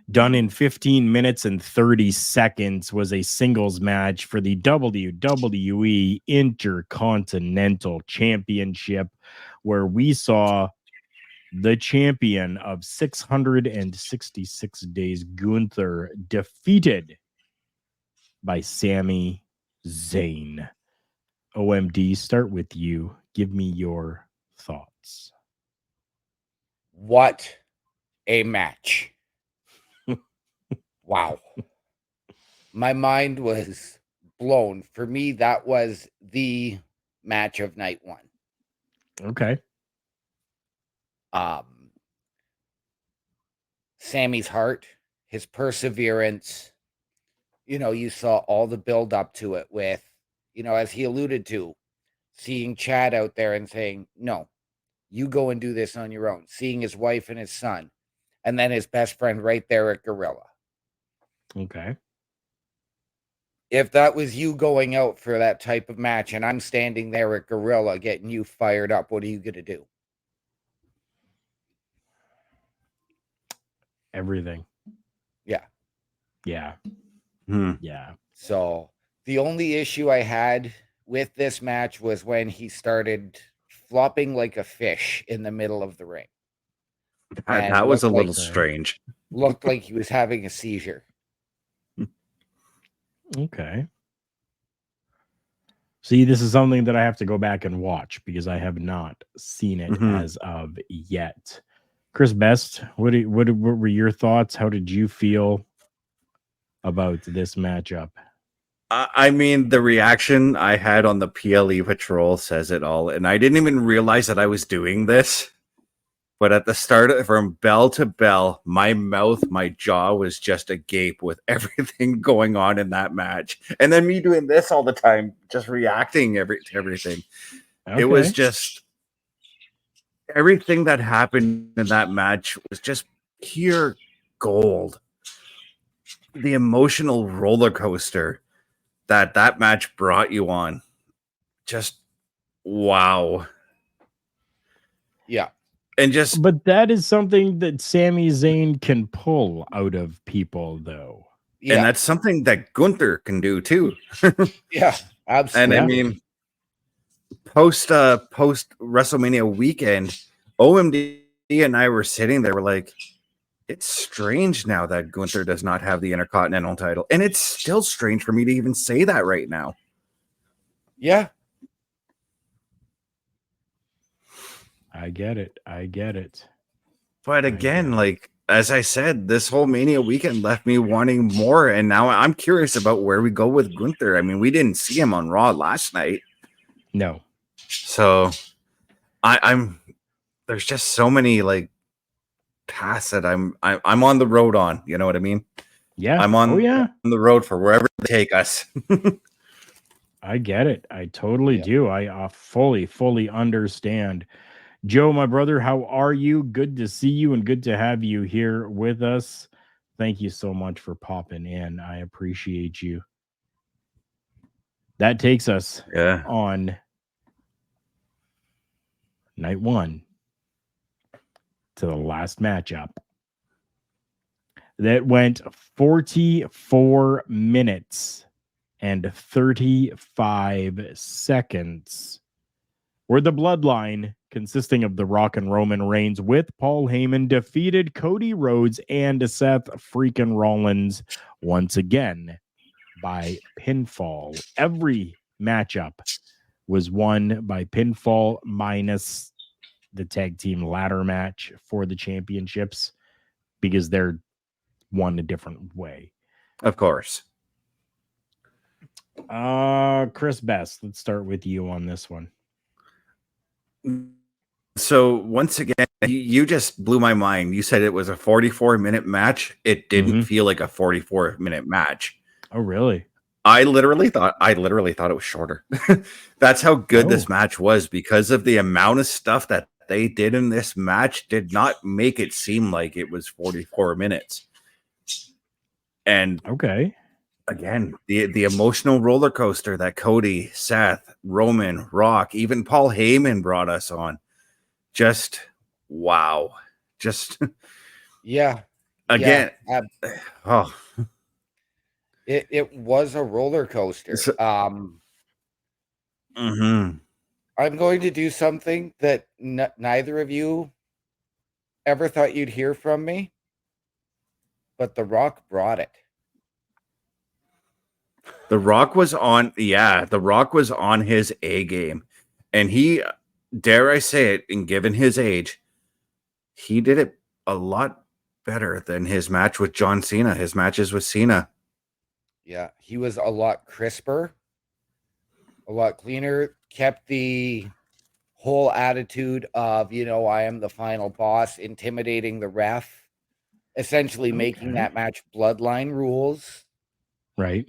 done in 15 minutes and 30 seconds was a singles match for the WWE Intercontinental Championship, where we saw the champion of 666 days, Gunther, defeated by Sami Zayn. OMD, start with you. Give me your thoughts. What a match. Wow. My mind was blown. For me, that was the match of night one. Okay. Sammy's heart, his perseverance, you saw all the build up to it with, as he alluded to, seeing Chad out there and saying, no, you go and do this on your own. Seeing his wife and his son, and then his best friend right there at Gorilla. Okay. If that was you going out for that type of match and I'm standing there at Gorilla getting you fired up, what are you going to do? Everything. Yeah. Yeah. Yeah. So the only issue I had with this match was when he started flopping like a fish in the middle of the ring. That was a little strange. Looked like he was having a seizure. Okay. See, this is something that I have to go back and watch because I have not seen it as of yet. Chris Best, what were your thoughts? How did you feel about this matchup? I mean, the reaction I had on the PLE patrol says it all, and I didn't even realize that I was doing this. But at the start, from bell to bell, my mouth, my jaw was just agape with everything going on in that match. And then me doing this all the time, just reacting to everything. Okay. It was just everything that happened in that match was just pure gold. The emotional roller coaster that match brought you on. Just wow. Yeah. And just But that is something that Sami Zayn can pull out of people, though. Yeah. And that's something that Gunther can do too. Yeah, absolutely. And I mean, post WrestleMania weekend, OMD and I were sitting there, we're like, it's strange now that Gunther does not have the Intercontinental title. And it's still strange for me to even say that right now. Yeah. I get it. But again, like, as I said, this whole Mania weekend left me wanting more. And now I'm curious about where we go with Gunther. I mean, we didn't see him on Raw last night. No. So I'm there's just so many like paths that I'm on the road on. You know what I mean? Yeah. I'm on the road for wherever they take us. I get it. I totally do. I fully understand. Joe, my brother, how are you? Good to see you and good to have you here with us. Thank you so much for popping in. I appreciate you. That takes us on night one to the last matchup. That went 44 minutes and 35 seconds. Where the Bloodline, consisting of The Rock and Roman Reigns with Paul Heyman, defeated Cody Rhodes and Seth freaking Rollins once again by pinfall. Every matchup was won by pinfall minus the tag team ladder match for the championships because they're won a different way. Of course. Chris Best, let's start with you on this one. So once again, you just blew my mind. You said it was a 44-minute match. It didn't feel like a 44-minute match. Oh, really? I literally thought it was shorter. That's how good this match was, because of the amount of stuff that they did in this match did not make it seem like it was 44 minutes. And again, the emotional roller coaster that Cody, Seth, Roman, Rock, even Paul Heyman brought us on. Just wow. Just yeah. Again. Yeah. It was a roller coaster. I'm going to do something that neither of you ever thought you'd hear from me, but The Rock brought it. The Rock was on his A game, and he, dare I say it, and given his age, he did it a lot better than his match with John Cena, his matches with Cena. Yeah, he was a lot crisper, a lot cleaner, kept the whole attitude of, I am the final boss, intimidating the ref, essentially making that match bloodline rules. Right.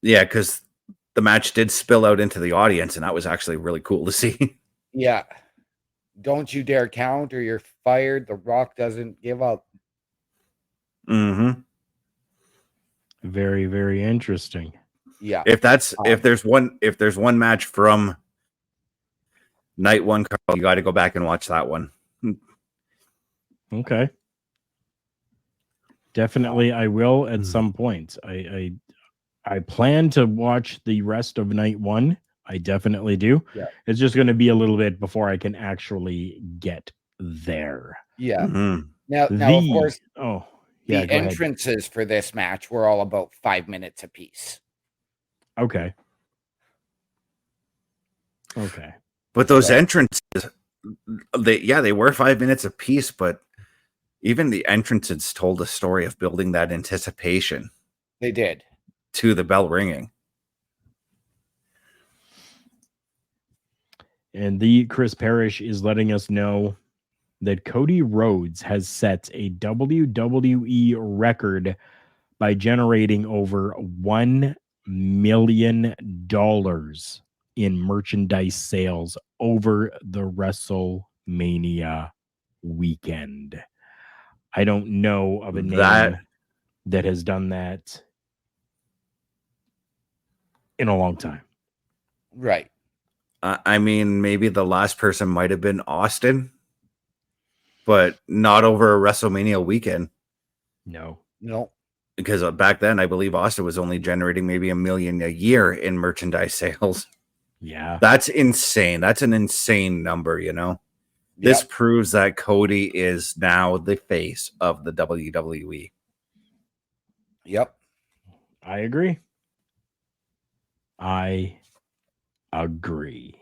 Yeah, because the match did spill out into the audience, and that was actually really cool to see. Yeah. Don't you dare count or you're fired. The Rock doesn't give up. Very, very interesting. Yeah. If there's one match from night one, Carl, you got to go back and watch that one. Okay. Definitely, I will at some point. I plan to watch the rest of night one. I definitely do. Yeah. It's just going to be a little bit before I can actually get there. Yeah. Now, of course, the entrances for this match were all about 5 minutes apiece. Okay. But those entrances, they were 5 minutes apiece, but even the entrances told a story of building that anticipation. They did. to the bell ringing. And the Chris Parrish is letting us know that Cody Rhodes has set a WWE record by generating over $1 million in merchandise sales over the WrestleMania weekend. I don't know of a name that has done that in a long time. Right. I mean, maybe the last person might have been Austin, but not over a WrestleMania weekend. No. Because back then, I believe Austin was only generating maybe $1 million a year in merchandise sales. Yeah. That's insane. That's an insane number, you know? This proves that Cody is now the face of the WWE. Yep. I agree. I agree.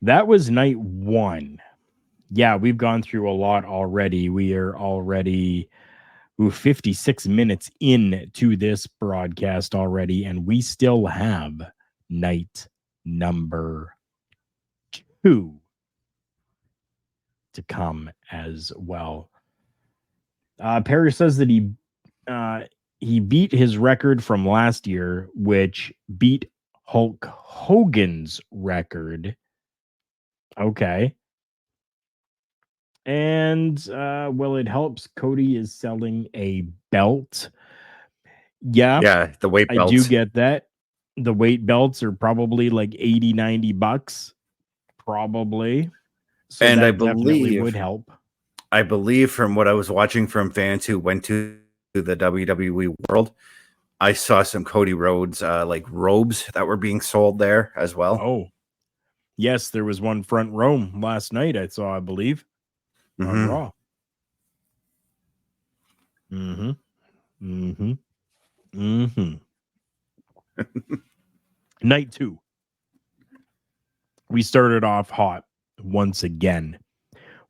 That was night one. Yeah, we've gone through a lot already. We are already 56 minutes into this broadcast already, and we still have night number 2 to come as well. Perry says that he beat his record from last year, which beat Hulk Hogan's record. Okay. And, well, it helps. Cody is selling a belt. Yeah, the weight belts. I do get that. The weight belts are probably like $80-$90. Probably. So and that I definitely believe would help. I believe from what I was watching from fans who went to the WWE World, I saw some Cody Rhodes like robes that were being sold there as well. Oh, yes, there was one front row last night I saw, I believe, on Raw. Night 2. We started off hot once again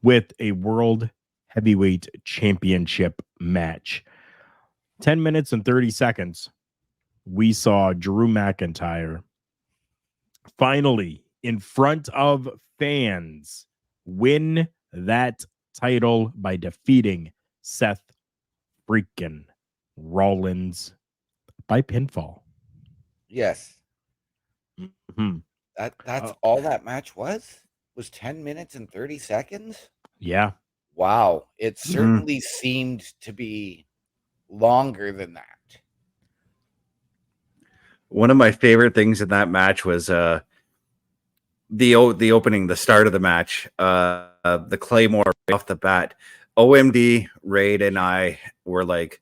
with a World Heavyweight Championship match. 10 minutes and 30 seconds. We saw Drew McIntyre finally in front of fans win that title by defeating Seth freaking Rollins by pinfall. Yes. Mm-hmm. That's all that match was 10 minutes and 30 seconds. Yeah. Wow. It certainly seemed to be longer than that. One of my favorite things in that match was the opening, the start of the match, the Claymore off the bat. OMD, Raid, and I were like,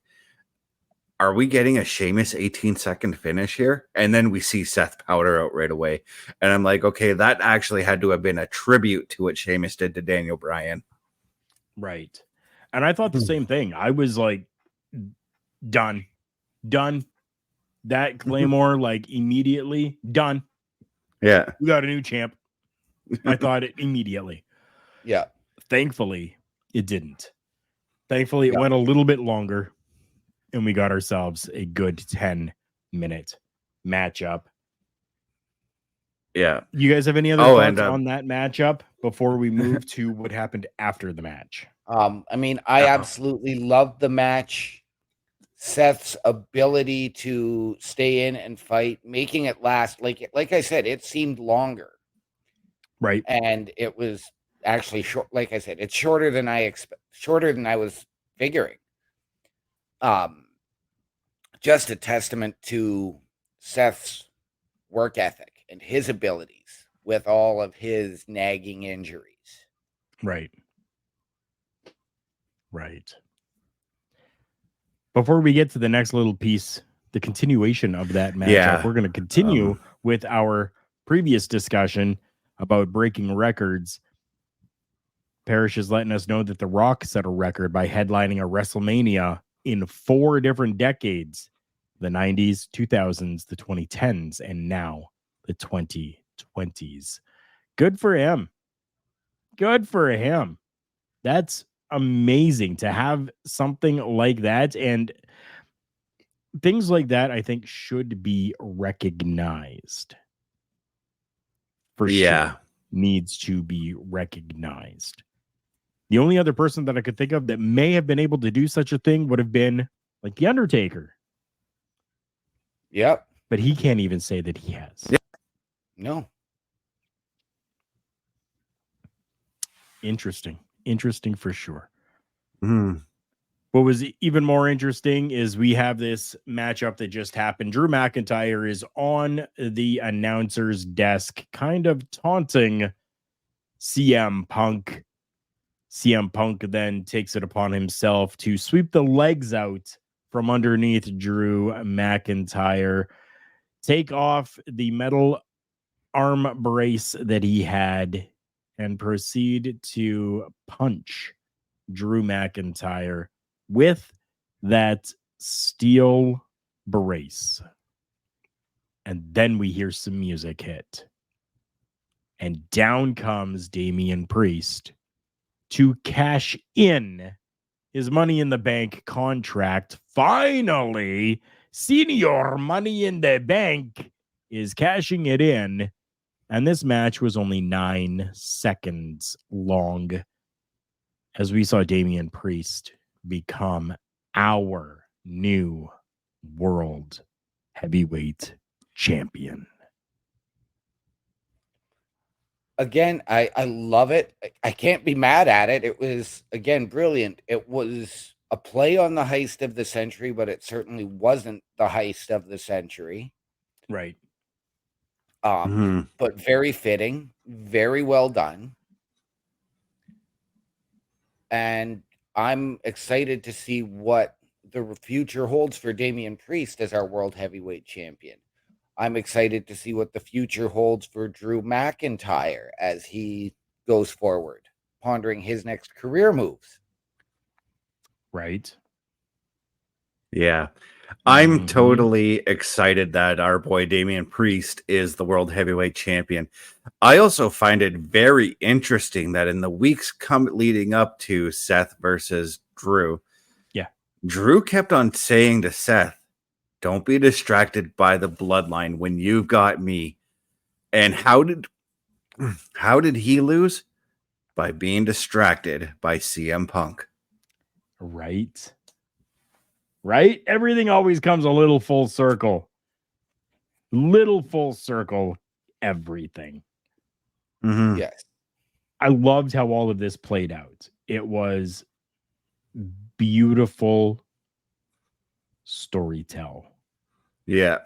are we getting a Sheamus 18-second finish here? And then we see Seth powder out right away. And I'm like, okay, that actually had to have been a tribute to what Sheamus did to Daniel Bryan. Right. And I thought the same thing. I was like, done. That Claymore, like immediately done. Yeah. We got a new champ. I thought it immediately. Yeah. Thankfully, it didn't. Thankfully, it went a little bit longer. And we got ourselves a good 10-minute matchup. Yeah. You guys have any other thoughts on that matchup before we move to what happened after the match? I mean, I absolutely loved the match. Seth's ability to stay in and fight, making it last, like I said, it seemed longer. Right. And it was actually short. Like I said, it's shorter than I was figuring. Just a testament to Seth's work ethic and his abilities with all of his nagging injuries. Right. Before we get to the next little piece, the continuation of that matchup, we're going to continue with our previous discussion about breaking records. Parrish is letting us know that The Rock set a record by headlining a WrestleMania in 4 different decades: the 90s, 2000s, the 2010s, and now the 2020s. Good for him. That's amazing to have something like that. And things like that, I think, should be recognized. For sure, needs to be recognized. The only other person that I could think of that may have been able to do such a thing would have been like The Undertaker. Yep. But he can't even say that he has. Yep. No. Interesting. Interesting for sure. Mm. What was even more interesting is we have this matchup that just happened. Drew McIntyre is on the announcer's desk, kind of taunting CM Punk. CM Punk then takes it upon himself to sweep the legs out from underneath Drew McIntyre, take off the metal arm brace that he had, and proceed to punch Drew McIntyre with that steel brace. And then we hear some music hit. And down comes Damian Priest to cash in his Money in the Bank contract. Finally, Senior Money in the Bank is cashing it in. And this match was only 9 seconds long as we saw Damian Priest become our new world heavyweight champion. Again, I love it. I can't be mad at it. It was, again, brilliant. It was a play on the heist of the century, but it certainly wasn't the heist of the century. Right. But very fitting, very well done. And I'm excited to see what the future holds for Damian Priest as our world heavyweight champion. I'm excited to see what the future holds for Drew McIntyre as he goes forward, pondering his next career moves. Right. Yeah. I'm totally excited that our boy Damian Priest is the world heavyweight champion. I also find it very interesting that in the weeks leading up to Seth versus Drew, Drew kept on saying to Seth, "Don't be distracted by the bloodline when you've got me." And how did he lose? By being distracted by CM Punk. Right. Right? Everything always comes a little full circle. Little full circle, everything. Mm-hmm. Yes. I loved how all of this played out. It was beautiful storytell. Yeah.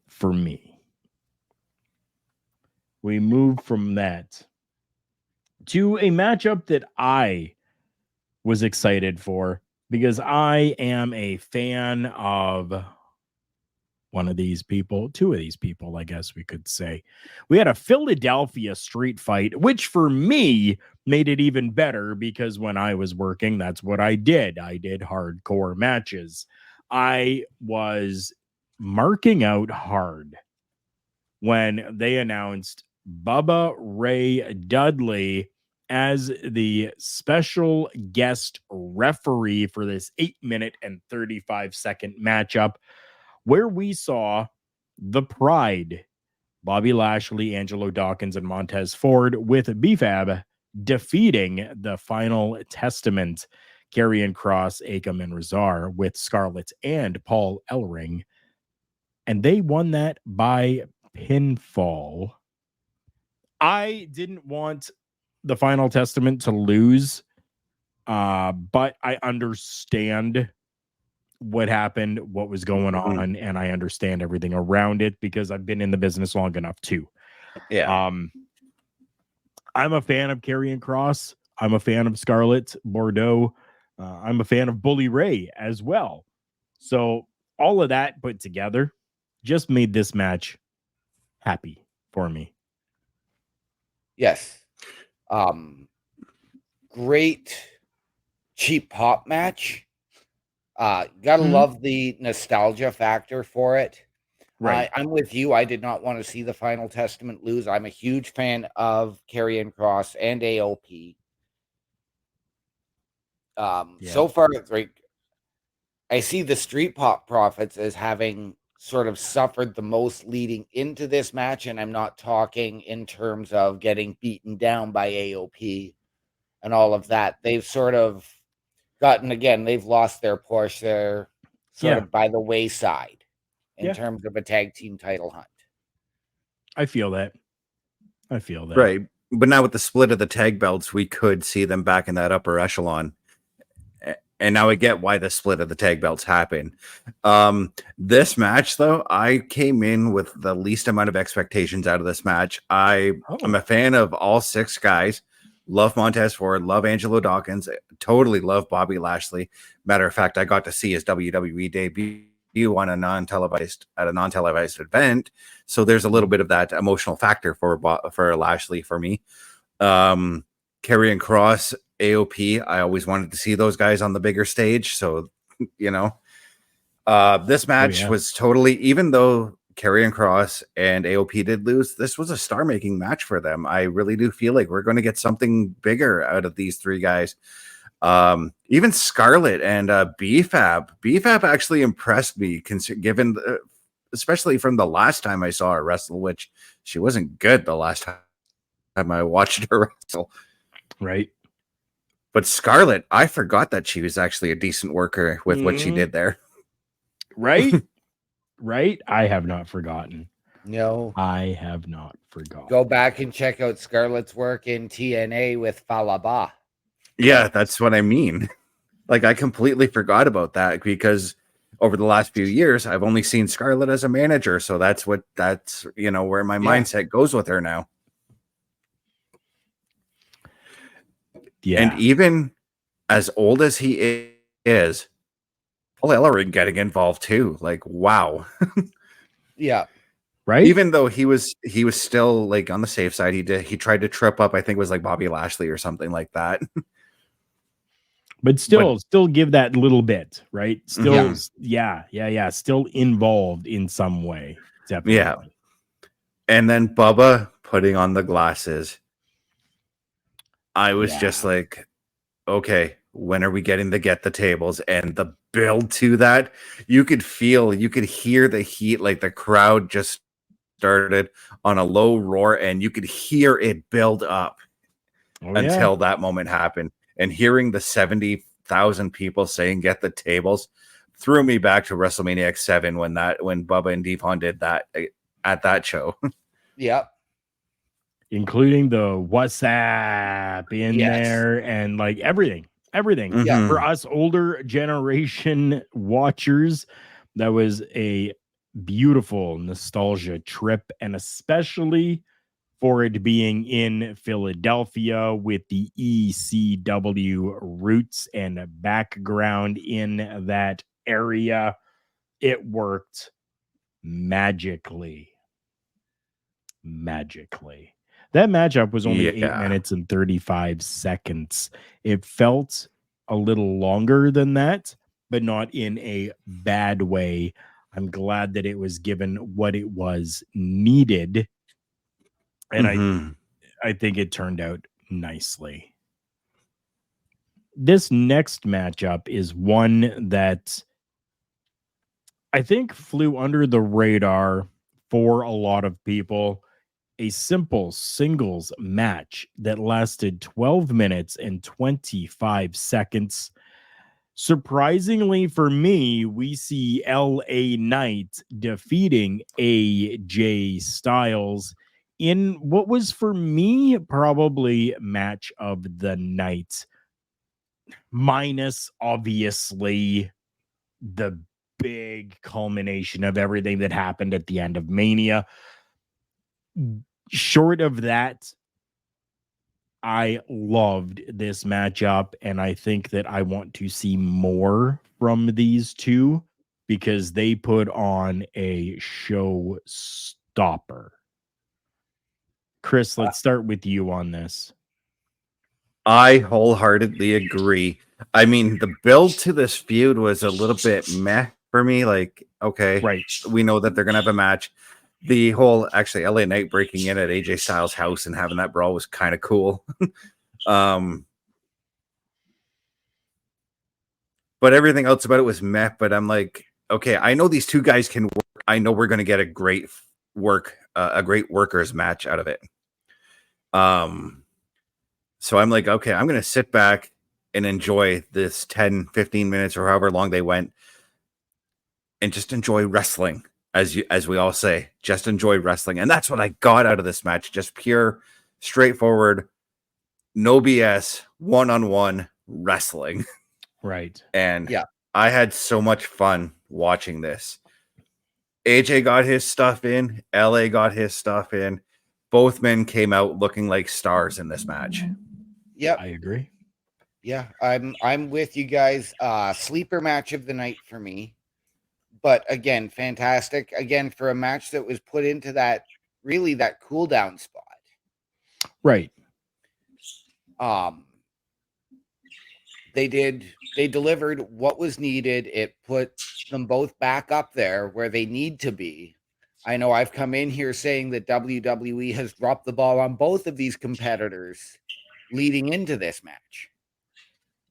For me. We move from that to a matchup that I was excited for because I am a fan of one of these people, two of these people, I guess we could say. We had a Philadelphia street fight, which for me made it even better because when I was working, that's what I did. I did hardcore matches. I was marking out hard when they announced Bubba Ray Dudley as the special guest referee for this 8-minute and 35-second matchup, where we saw the Pride, Bobby Lashley, Angelo Dawkins, and Montez Ford, with B-Fab defeating the Final Testament, Karrion Kross, Akam, and Razar, with Scarlett and Paul Ellering. And they won that by pinfall. I didn't want the Final Testament to lose, but I understand what happened, what was going on, and I understand everything around it because I've been in the business long enough too. Yeah. I'm a fan of Karrion Kross. I'm a fan of Scarlett Bordeaux. I'm a fan of Bully Ray as well. So all of that put together just made this match happy for me. Yes. Great cheap pop match. Gotta love the nostalgia factor for it. Right. I'm with you. I did not want to see the Final Testament lose. I'm a huge fan of Karrion Kross and AOP. So far, like, I see the Street Pop Profits as having sort of suffered the most leading into this match, and I'm not talking in terms of getting beaten down by AOP and all of that. They've sort of gotten, again, they've lost their push. They're sort of by the wayside in terms of a tag team title hunt. I feel that. Right. But now with the split of the tag belts, we could see them back in that upper echelon. And now I get why the split of the tag belts happened. This match, though, I came in with the least amount of expectations out of this match. I'm a fan of all 6 guys. Love Montez Ford, love Angelo Dawkins, totally love Bobby Lashley. Matter of fact, I got to see his WWE debut on a non-televised event. So there's a little bit of that emotional factor for Lashley for me. Karrion Kross, AOP, I always wanted to see those guys on the bigger stage. So, this match was totally, even though Karrion Kross and AOP did lose, this was a star-making match for them. I really do feel like we're going to get something bigger out of these 3 guys. Even Scarlett and BFAB. BFAB actually impressed me, given, especially from the last time I saw her wrestle, which she wasn't good the last time I watched her wrestle. Right. But Scarlett, I forgot that she was actually a decent worker with what she did there. Right? Right? I have not forgotten. No. I have not forgotten. Go back and check out Scarlett's work in TNA with Falaba. Yeah, that's what I mean. Like, I completely forgot about that because over the last few years, I've only seen Scarlett as a manager. So that's where my mindset goes with her now. Yeah. And even as old as he is, Paul Ellering getting involved too. Like, wow. Yeah. Right. Even though he was still like on the safe side, he tried to trip up, I think it was like Bobby Lashley or something like that. But still give that little bit, right? Still, still involved in some way. Definitely. Yeah. And then Bubba putting on the glasses. I was just like, okay, when are we getting to get the tables? And the build to that, you could hear the heat, like the crowd just started on a low roar, and you could hear it build up until that moment happened. And hearing the 70,000 people saying get the tables threw me back to WrestleMania X7 when Bubba and Devon did that at that show. Yep. Including the WhatsApp in there and like everything. Yeah. For us older generation watchers, that was a beautiful nostalgia trip, and especially for it being in Philadelphia with the ECW roots and background in that area, it worked magically. That matchup was only 8 minutes and 35 seconds. It felt a little longer than that, but not in a bad way. I'm glad that it was given what it was needed. And I think it turned out nicely. This next matchup is one that I think flew under the radar for a lot of people. A simple singles match that lasted 12 minutes and 25 seconds. Surprisingly for me, we see LA Knight defeating AJ Styles in what was for me probably match of the night. Minus obviously the big culmination of everything that happened at the end of Mania. Short of that, I loved this matchup, and I think that I want to see more from these two because they put on a showstopper. Chris, let's start with you on this. I wholeheartedly agree. I mean, the build to this feud was a little bit meh for me. Like, okay, right, we know that they're going to have a match. The whole actually LA Knight breaking in at AJ Styles' house and having that brawl was kind of cool. but everything else about it was meh. But I'm like, okay, I know these two guys can work. I know we're going to get a great workers match out of it. So I'm like, okay, I'm going to sit back and enjoy this 10, 15 minutes or however long they went and just enjoy wrestling, as we all say, just enjoy wrestling. And that's what I got out of this match. Just pure, straightforward, no BS, one-on-one wrestling. Right. And Yeah. I had so much fun watching this. AJ got his stuff in, LA got his stuff in. Both men came out looking like stars in this match. Yep. I agree. Yeah, I'm with you guys. Sleeper match of the night for me. But again, fantastic. Again, for a match that was put into that cool down spot. Right. They delivered what was needed. It put them both back up there where they need to be. I know I've come in here saying that WWE has dropped the ball on both of these competitors leading into this match.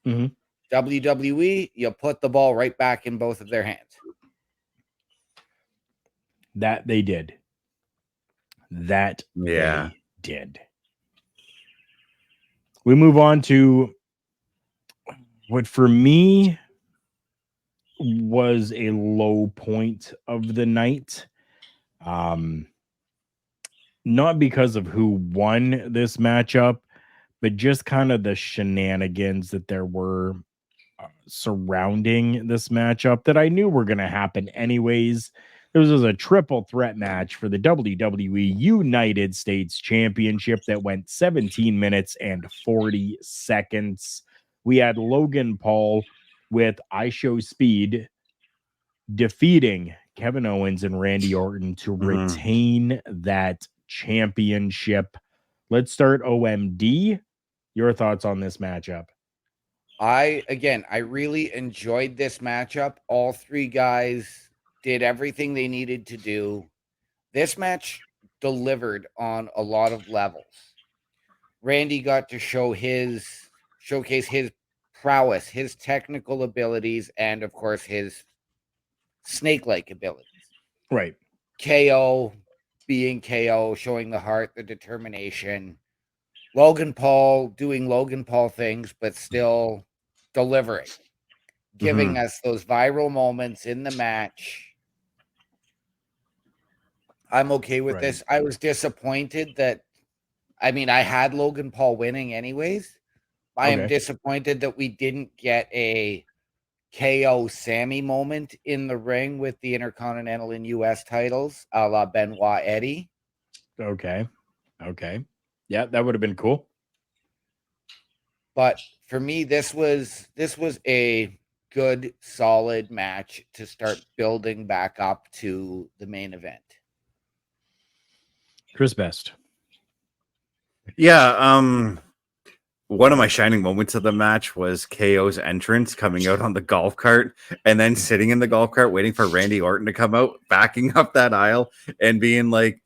Mm-hmm. WWE, you put the ball right back in both of their hands. That they did. They did. We move on to what for me was a low point of the night. Not because of who won this matchup, but just kind of the shenanigans that there were surrounding this matchup that I knew were going to happen anyways. This was a triple threat match for the WWE United States Championship that went 17 minutes and 40 seconds. We had Logan Paul with I Show Speed defeating Kevin Owens and Randy Orton to retain that championship. Let's start OMD. Your thoughts on this matchup? I really enjoyed this matchup. All three guys did everything they needed to do. This match delivered on a lot of levels. Randy got to showcase his prowess, his technical abilities, and of course his snake-like abilities. Right. KO being KO, showing the heart, the determination. Logan Paul doing Logan Paul things, but still delivering, giving us those viral moments in the match. I'm okay with this. I was disappointed that, I had Logan Paul winning anyways. I am disappointed that we didn't get a KO Sammy moment in the ring with the Intercontinental and US titles, a la Benoit Eddie. Okay. Yeah, that would have been cool. But for me, this was a good, solid match to start building back up to the main event. Chris Best. Yeah, one of my shining moments of the match was KO's entrance, coming out on the golf cart and then sitting in the golf cart waiting for Randy Orton to come out, backing up that aisle and being like,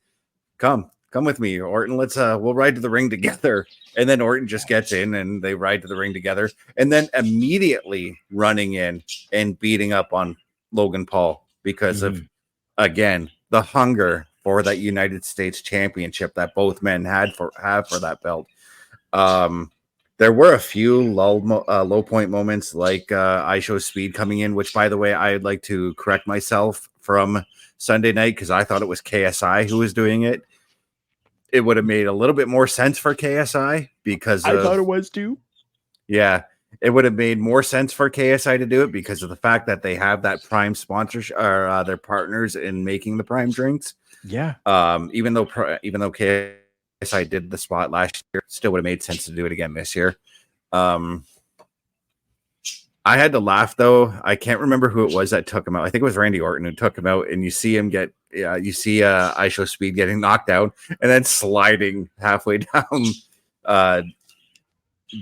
come with me, Orton, let's we'll ride to the ring together. And then Orton just gets in and they ride to the ring together, and then immediately running in and beating up on Logan Paul because of, again, the hunger for that United States Championship that both men have for that belt. There were a few low point moments, like I Show Speed coming in, which, by the way, I'd like to correct myself from Sunday night because I thought it was KSI who was doing it. It would have made a little bit more sense for KSI because I thought it was too. Yeah, it would have made more sense for KSI to do it because of the fact that they have that Prime sponsorship, or their partners in making the Prime drinks. Yeah. Even though KSI did the spot last year, still would have made sense to do it again this year. I had to laugh though. I can't remember who it was that took him out. I think it was Randy Orton who took him out, and you see him get, I Show Speed getting knocked out and then sliding halfway down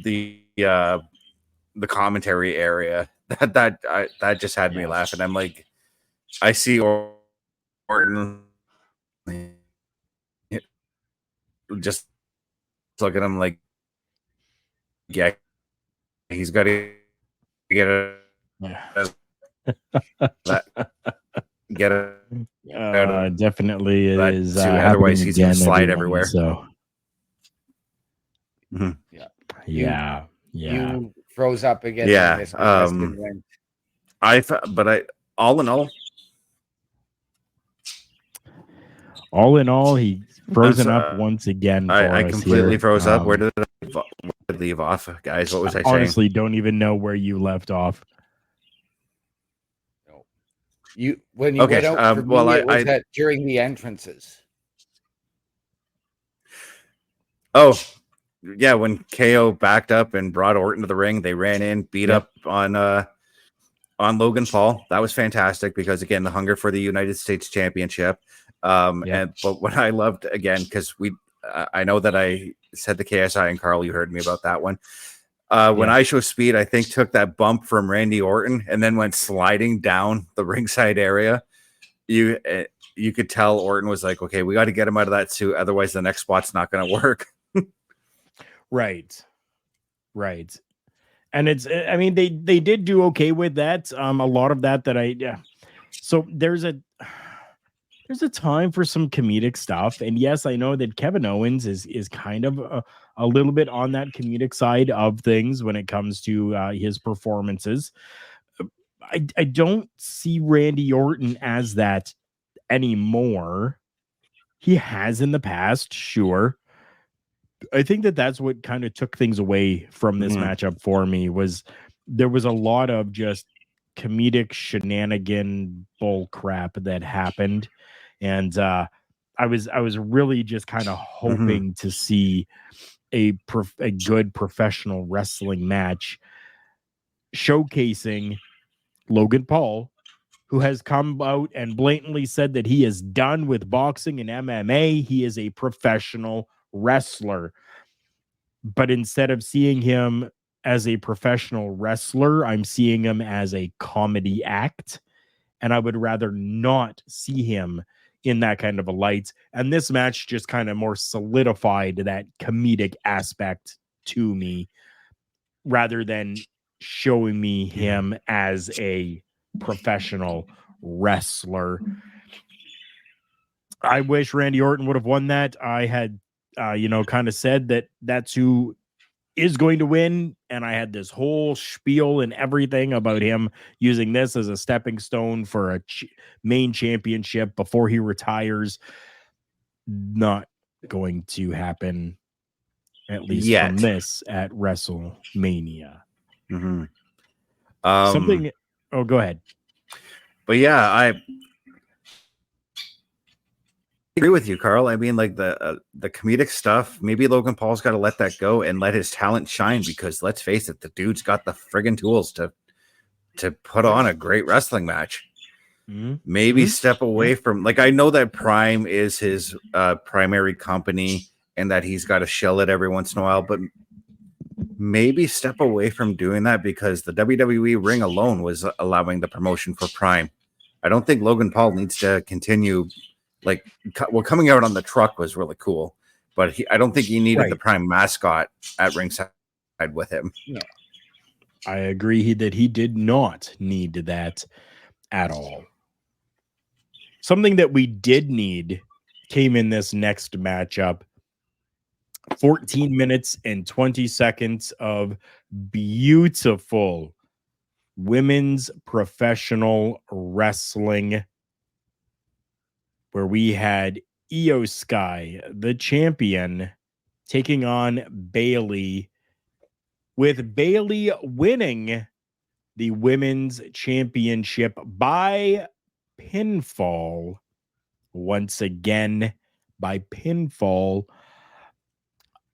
the commentary area. That just had me laughing. I'm like, I see Orton just look at him like, yeah, he's got to get that get it. Definitely it But is. otherwise, he's going to slide everyone, everywhere. So, Yeah. yeah. You froze up again. Yeah, And missed my question when- all in all, he frozen up once again. I completely froze up. Where did I leave off, guys? What was I saying? Honestly, don't even know where you left off. When you went out for me, it was that during the entrances. Oh, yeah, when KO backed up and brought Orton to the ring, they ran in, beat up on Logan Paul. That was fantastic because again, the hunger for the United States Championship. But what I loved again, because I know that I said the KSI, and Carl, you heard me about that one. When I Show Speed, I think took that bump from Randy Orton and then went sliding down the ringside area. You could tell Orton was like, okay, we got to get him out of that suit. Otherwise the next spot's not going to work. Right. And I mean, they did do okay with that. A lot of that so there's a time for some comedic stuff. And yes, I know that Kevin Owens is kind of a little bit on that comedic side of things when it comes to his performances. I don't see Randy Orton as that anymore. He has in the past, sure. I think that's what kind of took things away from this matchup for me. There was a lot of just comedic shenanigan bull crap that happened, and I was really just kind of hoping to see a good professional wrestling match showcasing Logan Paul, who has come out and blatantly said that he is done with boxing and MMA. He is a professional wrestler. But instead of seeing him as a professional wrestler, I'm seeing him as a comedy act. And I would rather not see him in that kind of a light. And this match just kind of more solidified that comedic aspect to me rather than showing me him as a professional wrestler. I wish Randy Orton would have won that. I had kind of said that that's who is going to win. And I had this whole spiel and everything about him using this as a stepping stone for a main championship before he retires. Not going to happen, at least from this at WrestleMania. Something. Oh, go ahead. But yeah, I agree with you, Carl. I mean, like the comedic stuff, maybe Logan Paul's got to let that go and let his talent shine, because let's face it, the dude's got the friggin' tools to put on a great wrestling match. Maybe step away from, like, I know that Prime is his primary company and that he's got to shell it every once in a while, but maybe step away from doing that, because the WWE ring alone was allowing the promotion for Prime. I don't think Logan Paul needs to continue. Like, coming out on the truck was really cool, but I don't think he needed the Prime mascot at ringside with him. No. I agree that he did not need that at all. Something that we did need came in this next matchup. 14 minutes and 20 seconds of beautiful women's professional wrestling, where we had Io Sky, the champion, taking on Bayley, with Bayley winning the women's championship by pinfall. Once again, by pinfall.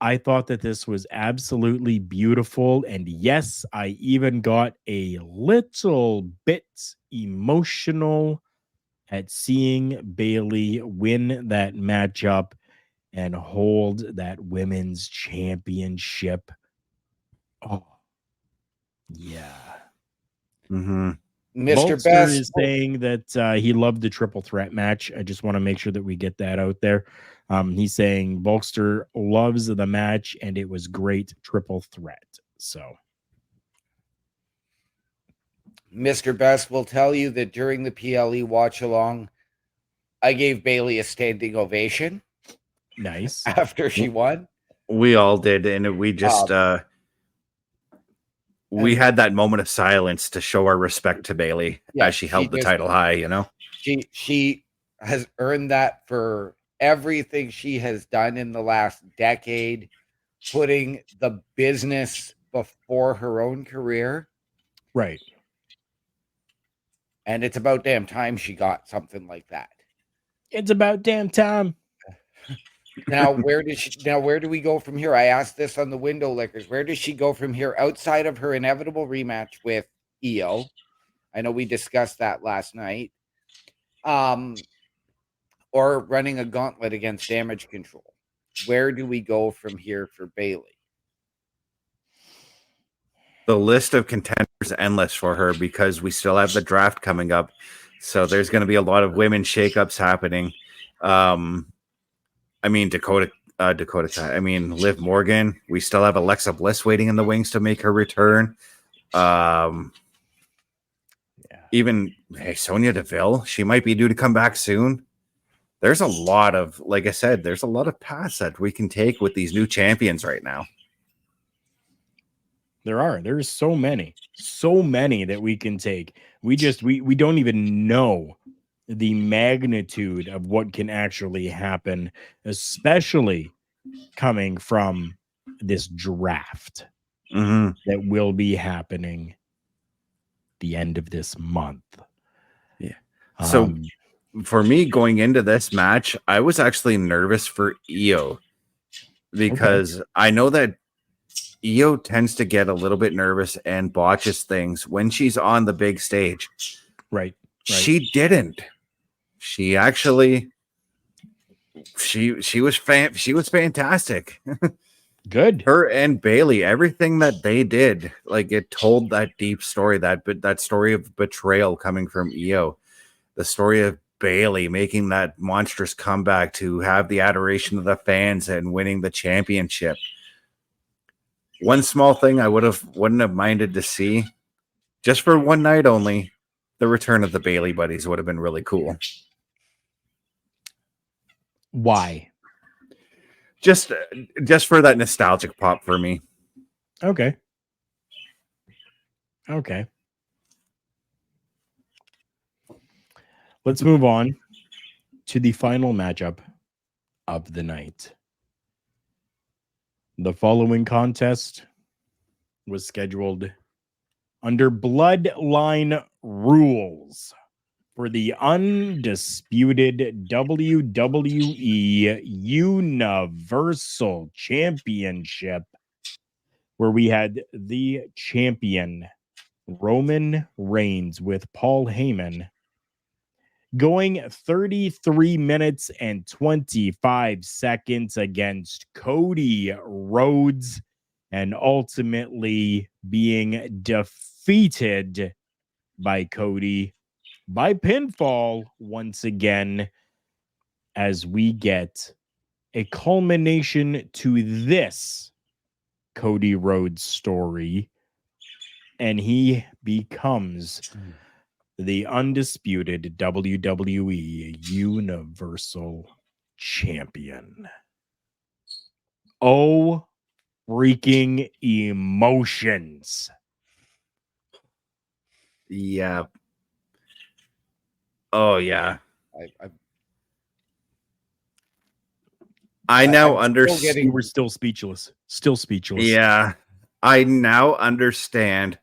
I thought that this was absolutely beautiful. And yes, I even got a little bit emotional at seeing Bayley win that matchup and hold that women's championship. Oh, yeah. Mr. Bolster Best is saying that he loved the triple threat match. I just want to make sure that we get that out there. He's saying Bolster loves the match and it was great triple threat. So Mr. Best will tell you that during the PLE watch along, I gave Bailey a standing ovation. Nice. After she won. We all did, and we just we had that moment of silence to show our respect to Bailey as she held the title high, you know. She has earned that for everything she has done in the last decade, putting the business before her own career. Right. And it's about damn time she got something like that. It's about damn time. Now, where do we go from here? I asked this on the Window Lickers. Where does she go from here outside of her inevitable rematch with Io? I know we discussed that last night. Or running a gauntlet against Damage Control. Where do we go from here for Bailey? The list of contenders is endless for her because we still have the draft coming up. So there's going to be a lot of women shakeups happening. I mean, Dakota Kai. I mean, Liv Morgan. We still have Alexa Bliss waiting in the wings to make her return. Even Sonya Deville. She might be due to come back soon. There's a lot of, like I said, there's a lot of paths that we can take with these new champions right now. There's so many that we can take. We don't even know the magnitude of what can actually happen, especially coming from this draft that will be happening the end of this month. Yeah. So for me going into this match, I was actually nervous for Io because I know that Io tends to get a little bit nervous and botches things when she's on the big stage. Right. She didn't. She actually she was fantastic. Good. Her and Bailey, everything that they did, like it told that deep story, that story of betrayal coming from Io, the story of Bailey making that monstrous comeback to have the adoration of the fans and winning the championship. One small thing I wouldn't have minded to see, just for one night only, the return of the Bailey buddies would have been really cool. Why? Just for that nostalgic pop for me. Okay. Let's move on to the final matchup of the night. The following contest was scheduled under Bloodline rules for the undisputed WWE Universal Championship, where we had the champion Roman Reigns with Paul Heyman going 33 minutes and 25 seconds against Cody Rhodes and ultimately being defeated by Cody by pinfall once again, as we get a culmination to this Cody Rhodes story, and he becomes the undisputed WWE Universal Champion. Oh, freaking emotions. Yeah. Oh, yeah. I now understand. You were still speechless. Yeah. I now understand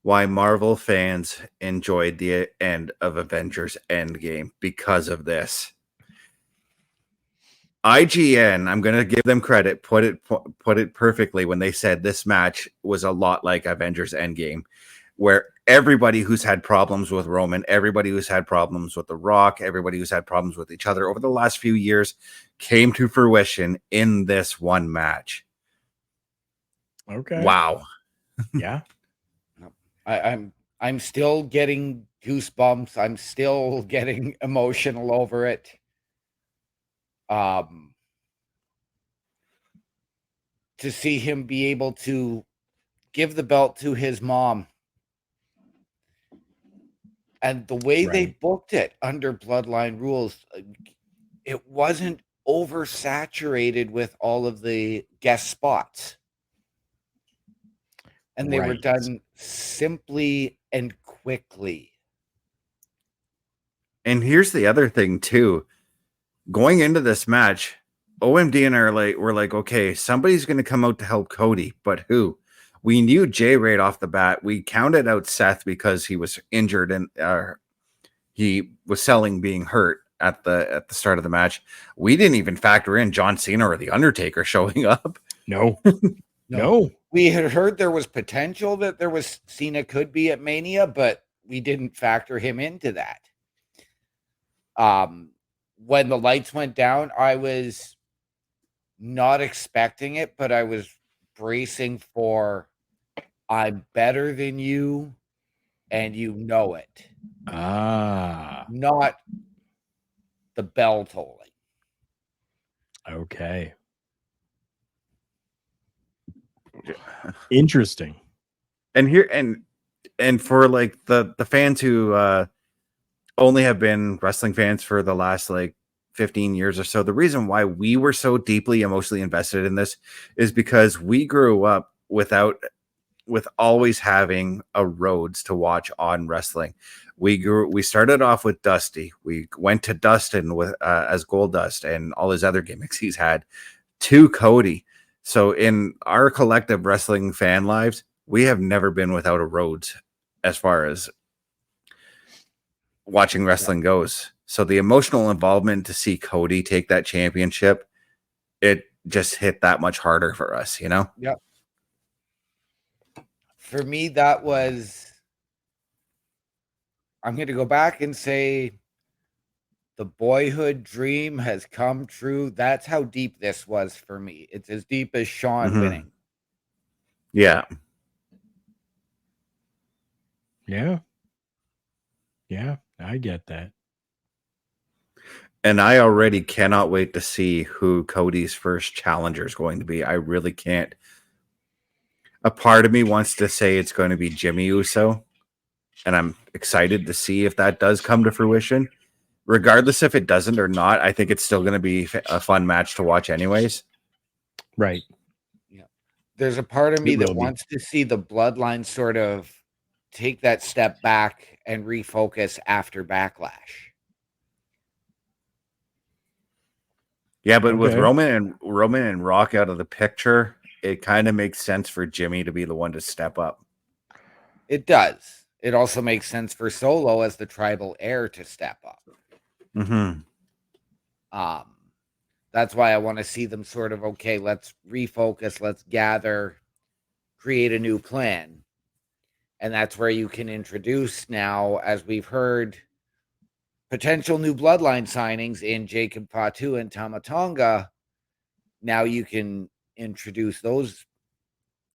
why Marvel fans enjoyed the end of Avengers Endgame because of this. IGN, I'm going to give them credit, put it perfectly when they said this match was a lot like Avengers Endgame, where everybody who's had problems with Roman, everybody who's had problems with The Rock, everybody who's had problems with each other over the last few years came to fruition in this one match. Okay. Wow. Yeah. I'm still getting goosebumps. I'm still getting emotional over it. To see him be able to give the belt to his mom And the way they Right. booked it under Bloodline rules, it wasn't oversaturated with all of the guest spots. And they were Right. done simply and quickly. And here's the other thing too. Going into this match, OMD and I were like, okay, somebody's going to come out to help Cody, but who? We knew Jay right off the bat. We counted out Seth because he was injured and he was selling being hurt at the start of the match. We didn't even factor in John Cena or The Undertaker showing up. No. No. We had heard there was potential that there was Cena could be at Mania, but we didn't factor him into that. When the lights went down, I was not expecting it, but I was bracing for I'm better than you and you know it. Not the bell tolling. Okay. Interesting. And here and for like the fans who only have been wrestling fans for the last like 15 years or so, the reason why we were so deeply emotionally invested in this is because we grew up with always having a Rhodes to watch on wrestling. We started off with Dusty. We went to Dustin with as Goldust and all his other gimmicks he's had, to Cody. So in our collective wrestling fan lives, we have never been without a Rhodes as far as watching wrestling goes. So the emotional involvement to see Cody take that championship, it just hit that much harder for us, you know? Yep. For me, that was, I'm going to go back and say the boyhood dream has come true. That's how deep this was for me. It's as deep as Shawn winning. Yeah. Yeah. Yeah, I get that. And I already cannot wait to see who Cody's first challenger is going to be. I really can't. A part of me wants to say it's going to be Jimmy Uso, and I'm excited to see if that does come to fruition. Regardless if it doesn't or not, I think it's still going to be a fun match to watch anyways. Right. Yeah. There's a part of me that wants to see the Bloodline sort of take that step back and refocus after Backlash. Yeah, but with Roman and Rock out of the picture, it kind of makes sense for Jimmy to be the one to step up. It does. It also makes sense for Solo as the tribal heir to step up. Mm-hmm. That's why I want to see them sort of, okay, let's refocus, let's gather, create a new plan. And that's where you can introduce now, as we've heard, potential new Bloodline signings in Jacob Fatu and Tama Tonga. Now you can introduce those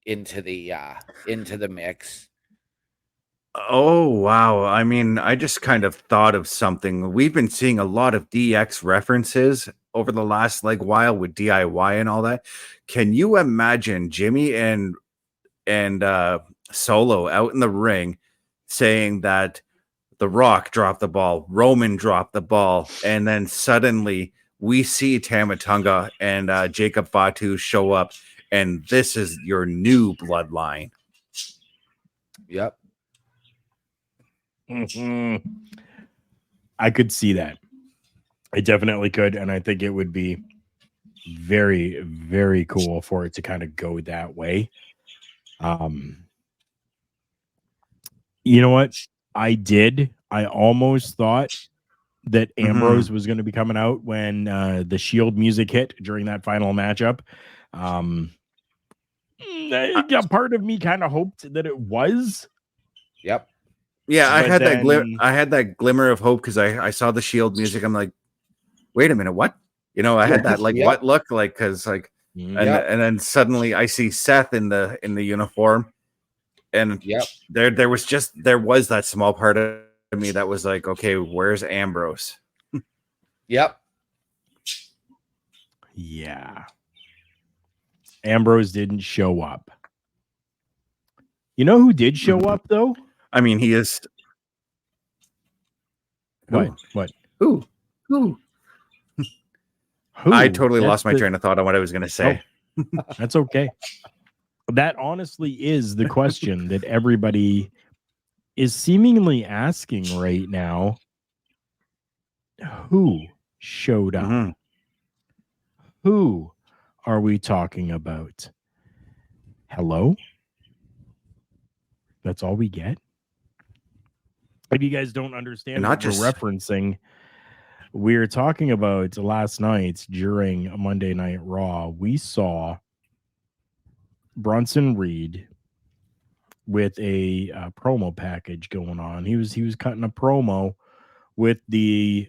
into the mix. Oh, wow. I mean, I just kind of thought of something. We've been seeing a lot of DX references over the last while with DIY and all that. Can you imagine Jimmy and Solo out in the ring saying that The Rock dropped the ball, Roman dropped the ball, and then suddenly we see Tama Tonga and Jacob Fatu show up, and this is your new bloodline. Yep. Mm-hmm. I could see that. I definitely could, and I think it would be very, very cool for it to kind of go that way. You know what? I almost thought that Ambrose was going to be coming out when the Shield music hit during that final matchup. Part of me kind of hoped that it was. Yep. Yeah, I had that glimmer of hope because I saw the Shield music. I'm like, wait a minute, what? You know, I had that what look because and then suddenly I see Seth in the uniform, and there was that small part of me that was like, okay, where's Ambrose? Yep. Yeah. Ambrose didn't show up. You know who did show up though? I mean, he is. What? Who? Who? I totally That's lost my the- train of thought on what I was going to say. That's okay. That honestly is the question that everybody is seemingly asking right now. Who showed up? Mhm. Who are we talking about? Hello? That's all we get? If you guys don't understand And what not just- we're referencing, we're talking about last night during Monday Night Raw. We saw Bronson Reed with a promo package going on. He was cutting a promo with the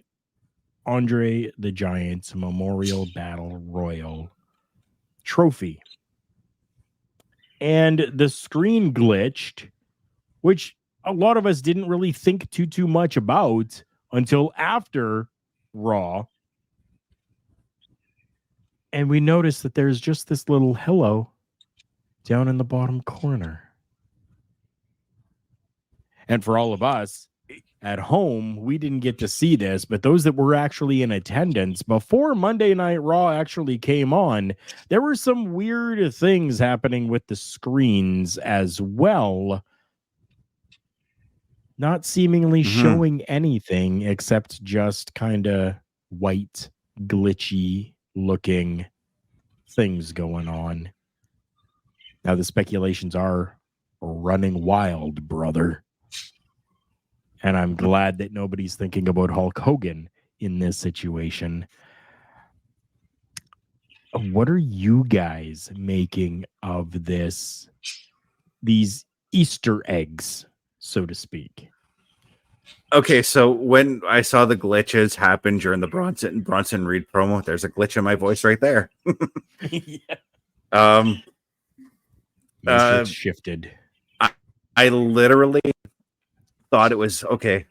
Andre the Giant Memorial Battle Royal trophy. And the screen glitched, which a lot of us didn't really think too much about until after Raw. And we noticed that there's just this little hello down in the bottom corner. And for all of us at home, we didn't get to see this, but those that were actually in attendance before Monday Night Raw actually came on, there were some weird things happening with the screens as well. Not seemingly showing anything except just kind of white, glitchy looking things going on. Now, the speculations are running wild, brother. And I'm glad that nobody's thinking about Hulk Hogan in this situation. What are you guys making of these Easter eggs, so to speak? Okay, so when I saw the glitches happen during the Bronson Reed promo, there's a glitch in my voice right there. Yeah. It's shifted. I literally thought it was okay.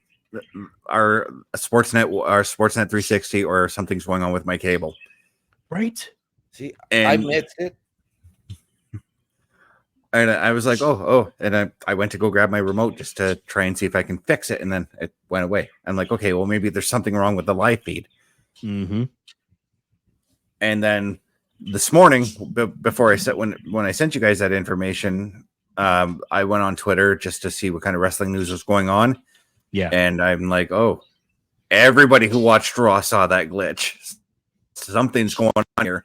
Our Sportsnet 360 or something's going on with my cable. Right? See, And I missed it. And I was like, oh, and I went to go grab my remote just to try and see if I can fix it, and then it went away. I'm like, okay, well, maybe there's something wrong with the live feed. Mm-hmm. And then this morning, before when I sent you guys that information, I went on Twitter just to see what kind of wrestling news was going on. Yeah, and I'm like, oh, everybody who watched Raw saw that glitch. Something's going on here,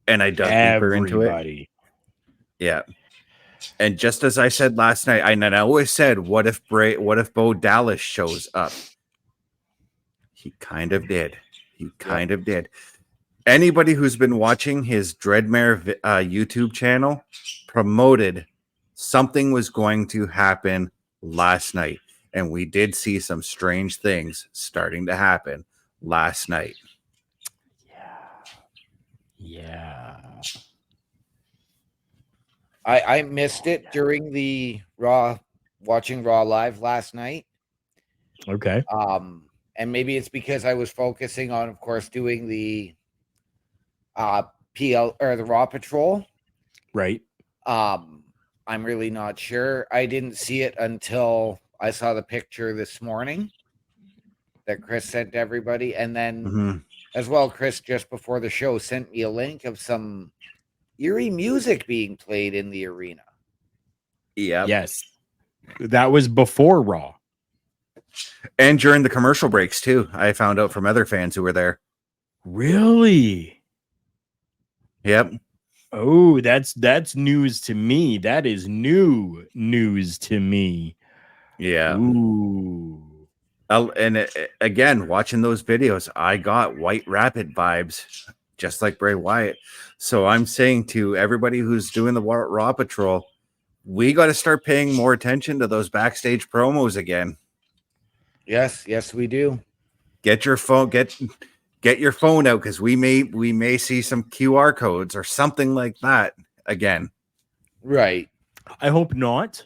and I dug deeper into it. Yeah. And just as I said last night, I always said, what if Bo Dallas shows up? He kind of did. Did. Anybody who's been watching his Dreadmare YouTube channel promoted something was going to happen last night. And we did see some strange things starting to happen last night. Yeah. I missed it during the watching Raw live last night. Okay. And maybe it's because I was focusing on, of course, doing the PL or the Raw Patrol. Right. I'm really not sure. I didn't see it until I saw the picture this morning that Chris sent to everybody. And then as well, Chris, just before the show, sent me a link of some eerie music being played in the arena. Yeah. Yes. That was before Raw. And during the commercial breaks, too. I found out from other fans who were there. Really? Yep. Oh, that's news to me. That is new news to me. Yeah. Ooh. Again, watching those videos, I got White Rabbit vibes, just like Bray Wyatt. So I'm saying to everybody who's doing the Raw Patrol, we got to start paying more attention to those backstage promos again. Yes, we do. Get your phone, get your phone out, because we may see some QR codes or something like that again. Right. I hope not.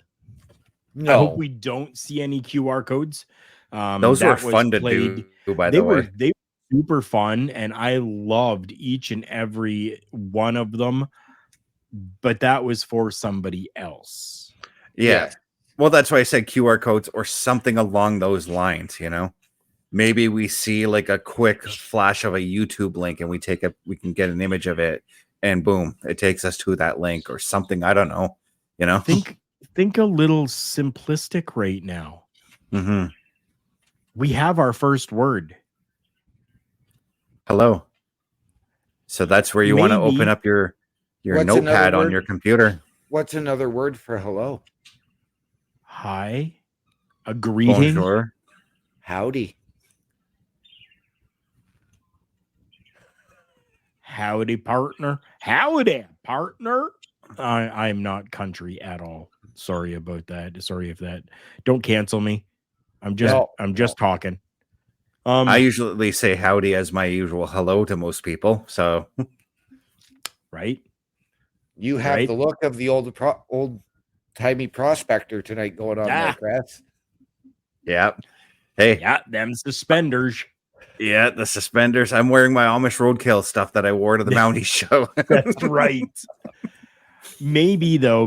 No. I hope we don't see any QR codes. Those were fun to do, by the way. They were super fun, and I loved each and every one of them. But that was for somebody else. Yeah. Well, that's why I said QR codes or something along those lines, you know. Maybe we see like a quick flash of a YouTube link and we can get an image of it and boom, it takes us to that link or something. I don't know, you know. Think a little simplistic right now. Mm-hmm. We have our first word. Hello. So that's where you want to open up your notepad on your computer. What's another word for hello? Hi. A greeting. Bonjour. Howdy. Howdy, partner. Howdy, partner. I'm not country at all. Sorry about that. Sorry if that. Don't cancel me. I'm just talking. I usually say howdy as my usual hello to most people. So, right. You have the look of the old timey prospector tonight going on there, Chris. Yeah. Hey. Yeah, them suspenders. Yeah, the suspenders. I'm wearing my Amish Roadkill stuff that I wore to the Mountie show. That's right. Maybe though,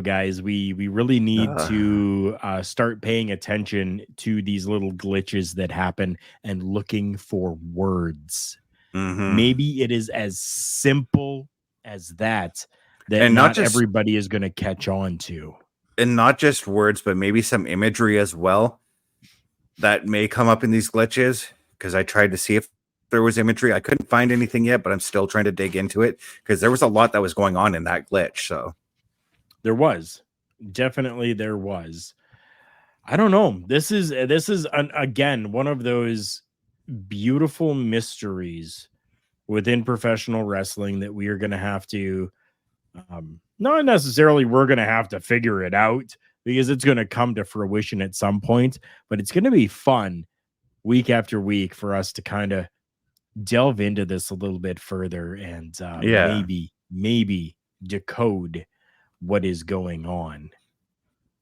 guys, we really need to start paying attention to these little glitches that happen and looking for words. Mm-hmm. Maybe it is as simple as that and not everybody is going to catch on to. And not just words, but maybe some imagery as well that may come up in these glitches. Because I tried to see if there was imagery. I couldn't find anything yet, but I'm still trying to dig into it because there was a lot that was going on in that glitch. So there was definitely there was. I don't know. This is again one of those beautiful mysteries within professional wrestling that we are going to have to not necessarily we're going to have to figure it out because it's going to come to fruition at some point, but it's going to be fun week after week for us to kind of delve into this a little bit further and maybe decode what is going on.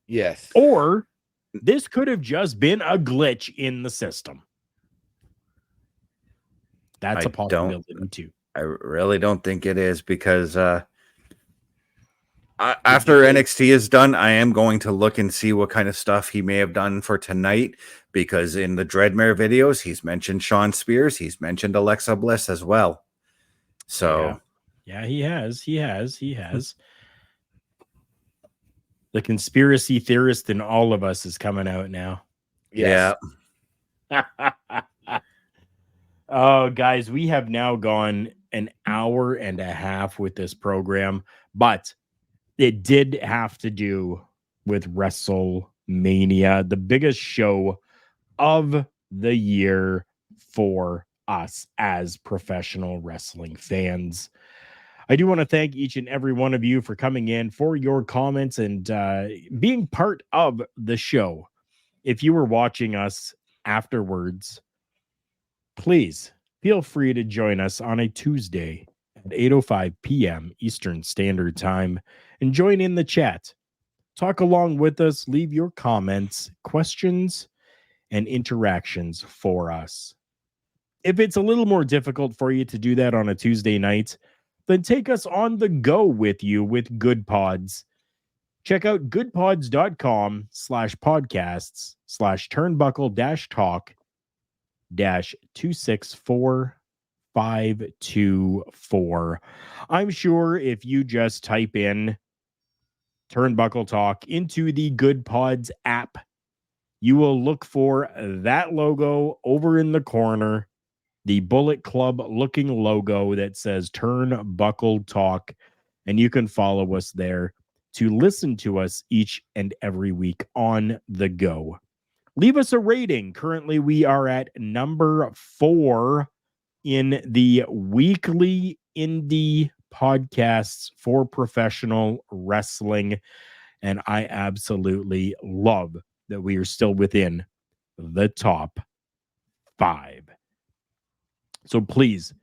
Yes. Or this could have just been a glitch in the system. That's a possibility too. I really don't think it is because after NXT is done, I am going to look and see what kind of stuff he may have done for tonight because in the Dreadmare videos, he's mentioned Sean Spears. He's mentioned Alexa Bliss as well. So yeah, he has. The conspiracy theorist in all of us is coming out now. Yes. Yeah. Oh, guys, we have now gone an hour and a half with this program, but it did have to do with WrestleMania, the biggest show of the year for us as professional wrestling fans. I do want to thank each and every one of you for coming in, for your comments, and being part of the show. If you were watching us afterwards, please feel free to join us on a Tuesday at 8:05 p.m. Eastern Standard Time and join in the chat. Talk along with us, leave your comments, questions, and interactions for us. If it's a little more difficult for you to do that on a Tuesday night, then take us on the go with you with Good Pods. Check out goodpods.com/podcasts/turnbuckle-talk-264524. I'm sure if you just type in Turnbuckle Talk into the Good Pods app, you will look for that logo over in the corner, the Bullet Club looking logo that says Turnbuckle Talk, and you can follow us there to listen to us each and every week on the go. Leave us a rating. Currently, we are at number 4 in the weekly indie podcasts for professional wrestling, and I absolutely love that we are still within the top 5. So please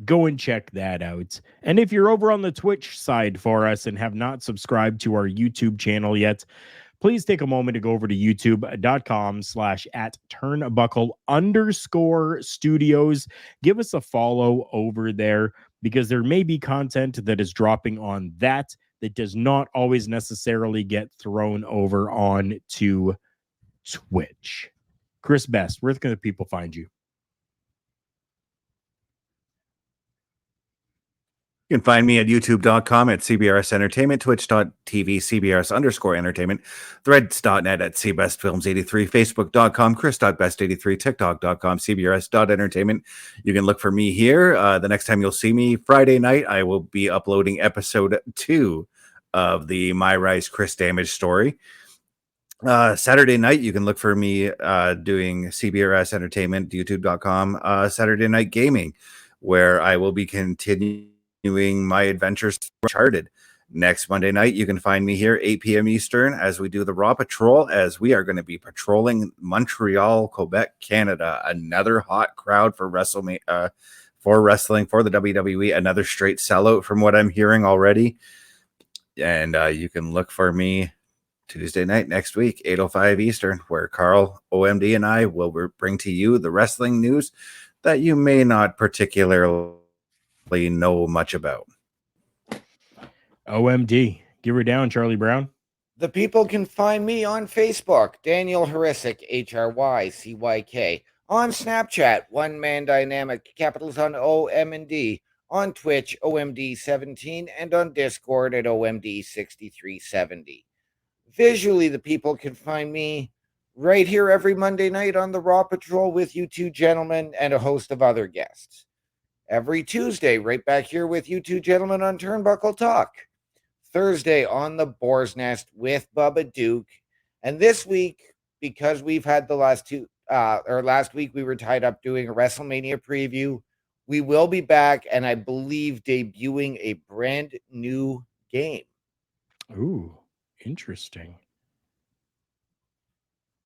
go and check that out. And if you're over on the Twitch side for us and have not subscribed to our YouTube channel yet, please take a moment to go over to youtube.com/@turnbuckle_studios. Give us a follow over there because there may be content that is dropping on that that does not always necessarily get thrown over on to Twitch. Chris Best, where can the people find you? You can find me at youtube.com at CBRS Entertainment, twitch.tv CBRS_entertainment, threads.net at CBestFilms83, facebook.com Chris.best83, tiktok.com CBRS.entertainment. You can look for me here. The next time you'll see me, Friday night, I will be uploading episode 2 of the My Rise Chris Damage story. Saturday night, you can look for me doing CBRS Entertainment, youtube.com, Saturday Night Gaming, where I will be continuing my adventures through Uncharted. Next Monday night, you can find me here 8 p.m. Eastern as we do the Raw Patrol, as we are going to be patrolling Montreal, Quebec, Canada. Another hot crowd for WrestleMania, for wrestling, for the WWE. Another straight sellout from what I'm hearing already. And you can look for me Tuesday night next week, 8:05 Eastern, where Carl, OMD, and I will bring to you the wrestling news that you may not particularly know much about. OMD. Give her down, Charlie Brown. The people can find me on Facebook, Daniel Harisic, HRYCYK. On Snapchat, One Man Dynamic, capitals on O, M, and D. On Twitch, OMD17, and on Discord at OMD6370. Visually, the people can find me right here every Monday night on the Raw Patrol with you two gentlemen and a host of other guests. Every Tuesday, right back here with you two gentlemen on Turnbuckle Talk. Thursday on the Boar's Nest with Bubba Duke. And this week, because we've had the last week we were tied up doing a WrestleMania preview, we will be back and I believe debuting a brand new game. Ooh, interesting.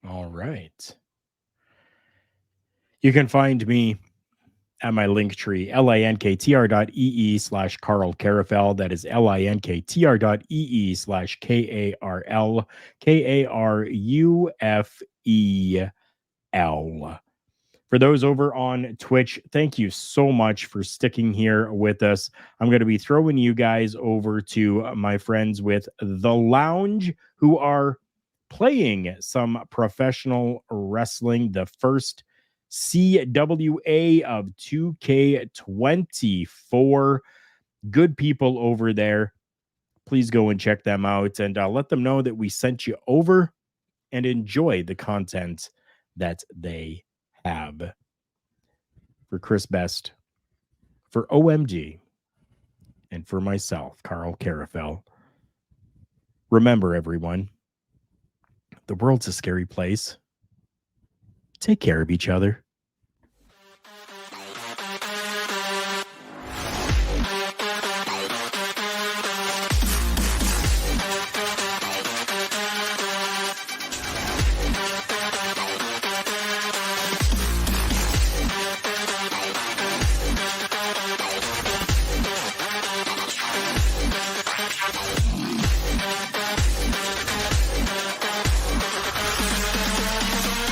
All right. You can find me at my link tree, linktr.ee/Carl Carafel. That is linktr.ee/KARLKARUFEL. For those over on Twitch, thank you so much for sticking here with us. I'm going to be throwing you guys over to my friends with The Lounge, who are playing some professional wrestling, the first CWA of 2K24. Good people over there. Please go and check them out and let them know that we sent you over and enjoy the content that they have. For Chris Best, for OMG, and for myself, Carl Carafel. Remember, everyone, the world's a scary place. Take care of each other.